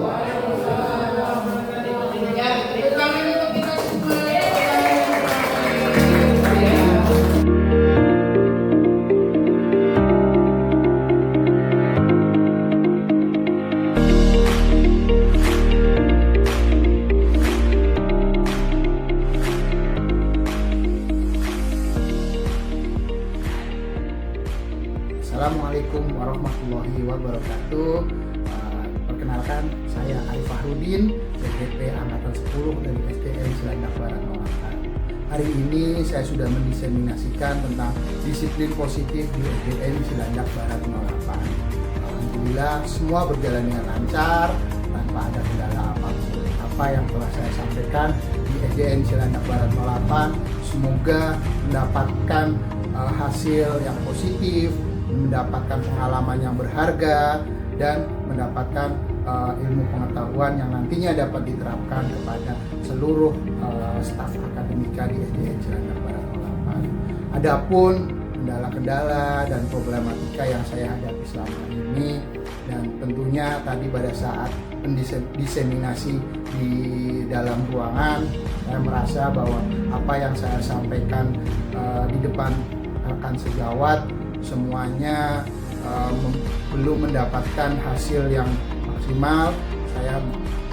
Ya, kami untuk kita semua. Assalamualaikum warahmatullahi wabarakatuh. Perkenalkan, saya Arif Fahrudin, CGP Angkatan 10 dari SDN Cilandak Barat 08. Hari ini saya sudah mendiseminasikan tentang disiplin positif di SDN Cilandak Barat 08. Alhamdulillah semua berjalan dengan lancar tanpa ada kendala apapun. Apa yang telah saya sampaikan di SDN Cilandak Barat 08 semoga mendapatkan hasil yang positif, mendapatkan pengalaman yang berharga, dan mendapatkan ilmu pengetahuan yang nantinya dapat diterapkan kepada seluruh staf akademika di SDN Cilandak Barat 08. Adapun kendala-kendala dan problematika yang saya hadapi selama ini, dan tentunya tadi pada saat diseminasi di dalam ruangan, saya merasa bahwa apa yang saya sampaikan di depan rekan sejawat semuanya belum mendapatkan hasil yang maksimal. Saya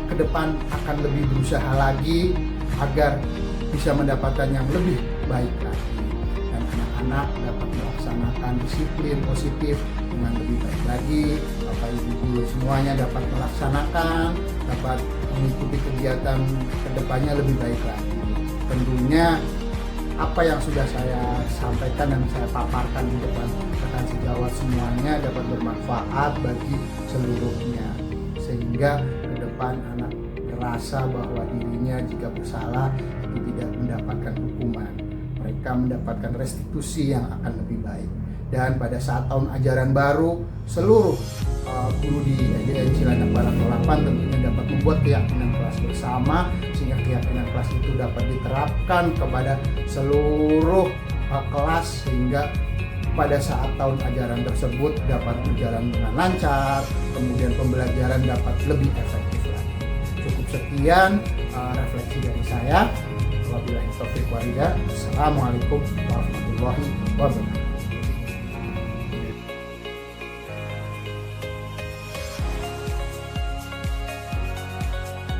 ke depan akan lebih berusaha lagi agar bisa mendapatkan yang lebih baik lagi, dan anak-anak dapat melaksanakan disiplin positif dengan lebih baik lagi. Bapak Ibu guru semuanya dapat melaksanakan, dapat mengikuti kegiatan ke depannya lebih baik lagi. Tentunya apa yang sudah saya sampaikan dan saya paparkan di depan rekan sejawat semuanya dapat bermanfaat bagi seluruhnya, sehingga ke depan anak merasa bahwa dirinya jika bersalah itu tidak mendapatkan hukuman, mereka mendapatkan restitusi yang akan lebih baik. Dan pada saat tahun ajaran baru, seluruh guru di SDN Cilandak Barat 08 tentunya dapat membuat keyakinan kelas bersama, sehingga keyakinan kelas itu dapat diterapkan kepada seluruh kelas, sehingga pada saat tahun ajaran tersebut dapat berjalan dengan lancar, kemudian pembelajaran dapat lebih efektif lagi. Cukup sekian refleksi dari saya. Wabillahi taufiq wal hidayah. Assalamualaikum warahmatullahi wabarakatuh.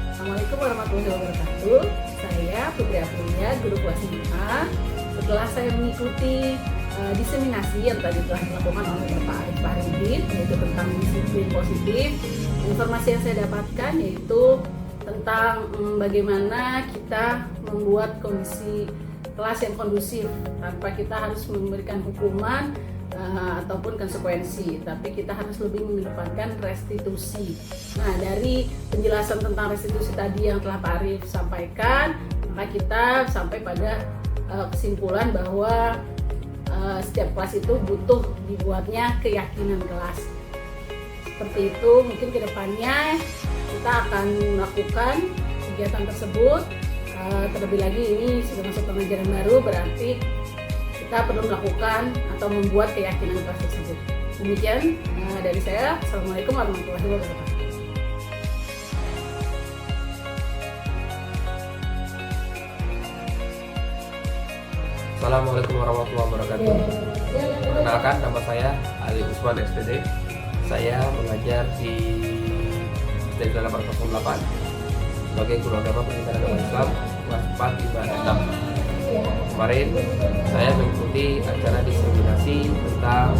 Assalamualaikum warahmatullahi wabarakatuh. Saya Putri Aprilia, guru kelas 5. Setelah saya mengikuti diseminasi yang tadi telah dilakukan oleh Bapak Arif Fahrudin, yaitu tentang disiplin positif, informasi yang saya dapatkan yaitu tentang bagaimana kita membuat kondisi kelas yang kondusif tanpa kita harus memberikan hukuman ataupun konsekuensi, tapi kita harus lebih mengedepankan restitusi. Nah, dari penjelasan tentang restitusi tadi yang telah Pak Arif sampaikan, maka kita sampai pada kesimpulan bahwa setiap kelas itu butuh dibuatnya keyakinan kelas. Seperti itu, mungkin kedepannya kita akan melakukan kegiatan tersebut. Terlebih lagi ini sudah masuk pengajaran baru, berarti kita perlu melakukan atau membuat keyakinan kelas tersebut. Demikian dari saya. Assalamualaikum warahmatullahi wabarakatuh. Assalamualaikum warahmatullahi wabarakatuh. Perkenalkan, nama saya Ali Usman SPD. Saya mengajar di SD 808 sebagai guru agama pendidikan agama Islam kelas 4 IPA 6. Kemarin saya mengikuti acara diseminasi tentang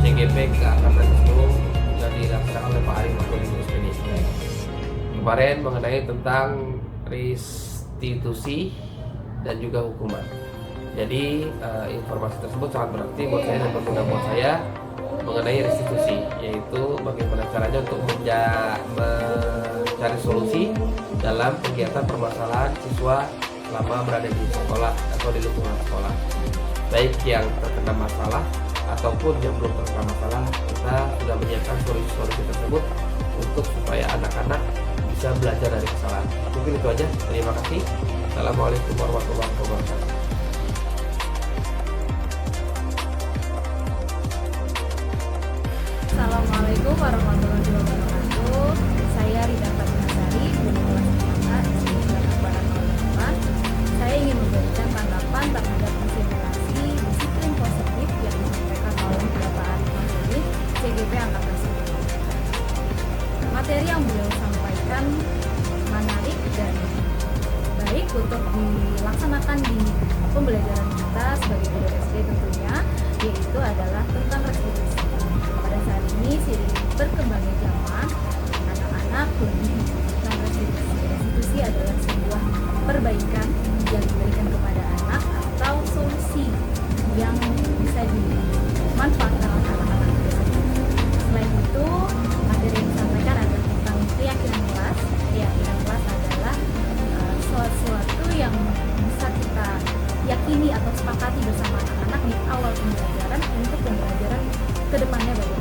CGP keangkatan itu yang dilaksanakan oleh Pak Arif Mahdudin SPD. Kemarin mengenai tentang restitusi dan juga hukuman. Jadi informasi tersebut sangat berarti buat saya dan berguna buat saya mengenai restitusi, yaitu bagaimana caranya untuk mencari solusi dalam kegiatan permasalahan siswa selama berada di sekolah atau di lingkungan sekolah, baik yang terkena masalah ataupun yang belum terkena masalah. Kita sudah menyiapkan solusi-solusi tersebut untuk supaya anak-anak bisa belajar dari kesalahan. Mungkin itu aja. Terima kasih. Assalamualaikum warahmatullahi wabarakatuh. Assalamualaikum warahmatullahi wabarakatuh. Saya Rida Fatinasari, guru kelas 5 SD Cilandak Barat 08. Saya ingin memberikan tanggapan terhadap konsiderasi disiplin positif yang disampaikan oleh Bapak Arif Mahdudin, CGP Angkatan 9. Materi yang beliau sampaikan menarik dan baik untuk dilaksanakan di pembelajaran kita sebagai guru SD tentunya, yaitu adalah tentang restitusi. Pada saat ini seiring berkembangnya zaman, anak-anak lebih tentang restitusi. Restitusi adalah sebuah perbaikan yang diberikan kepada anak atau solusi yang bisa dimanfaatkan oleh anak-anak tersebut. Selain itu, materi yang disampaikan adalah tentang keyakinan kelas. Keyakinan kelas adalah sesuatu yang bisa kita yakini atau sepakati bersama anak-anak di awal pembelajaran untuk pembelajaran kedepannya bagaimana.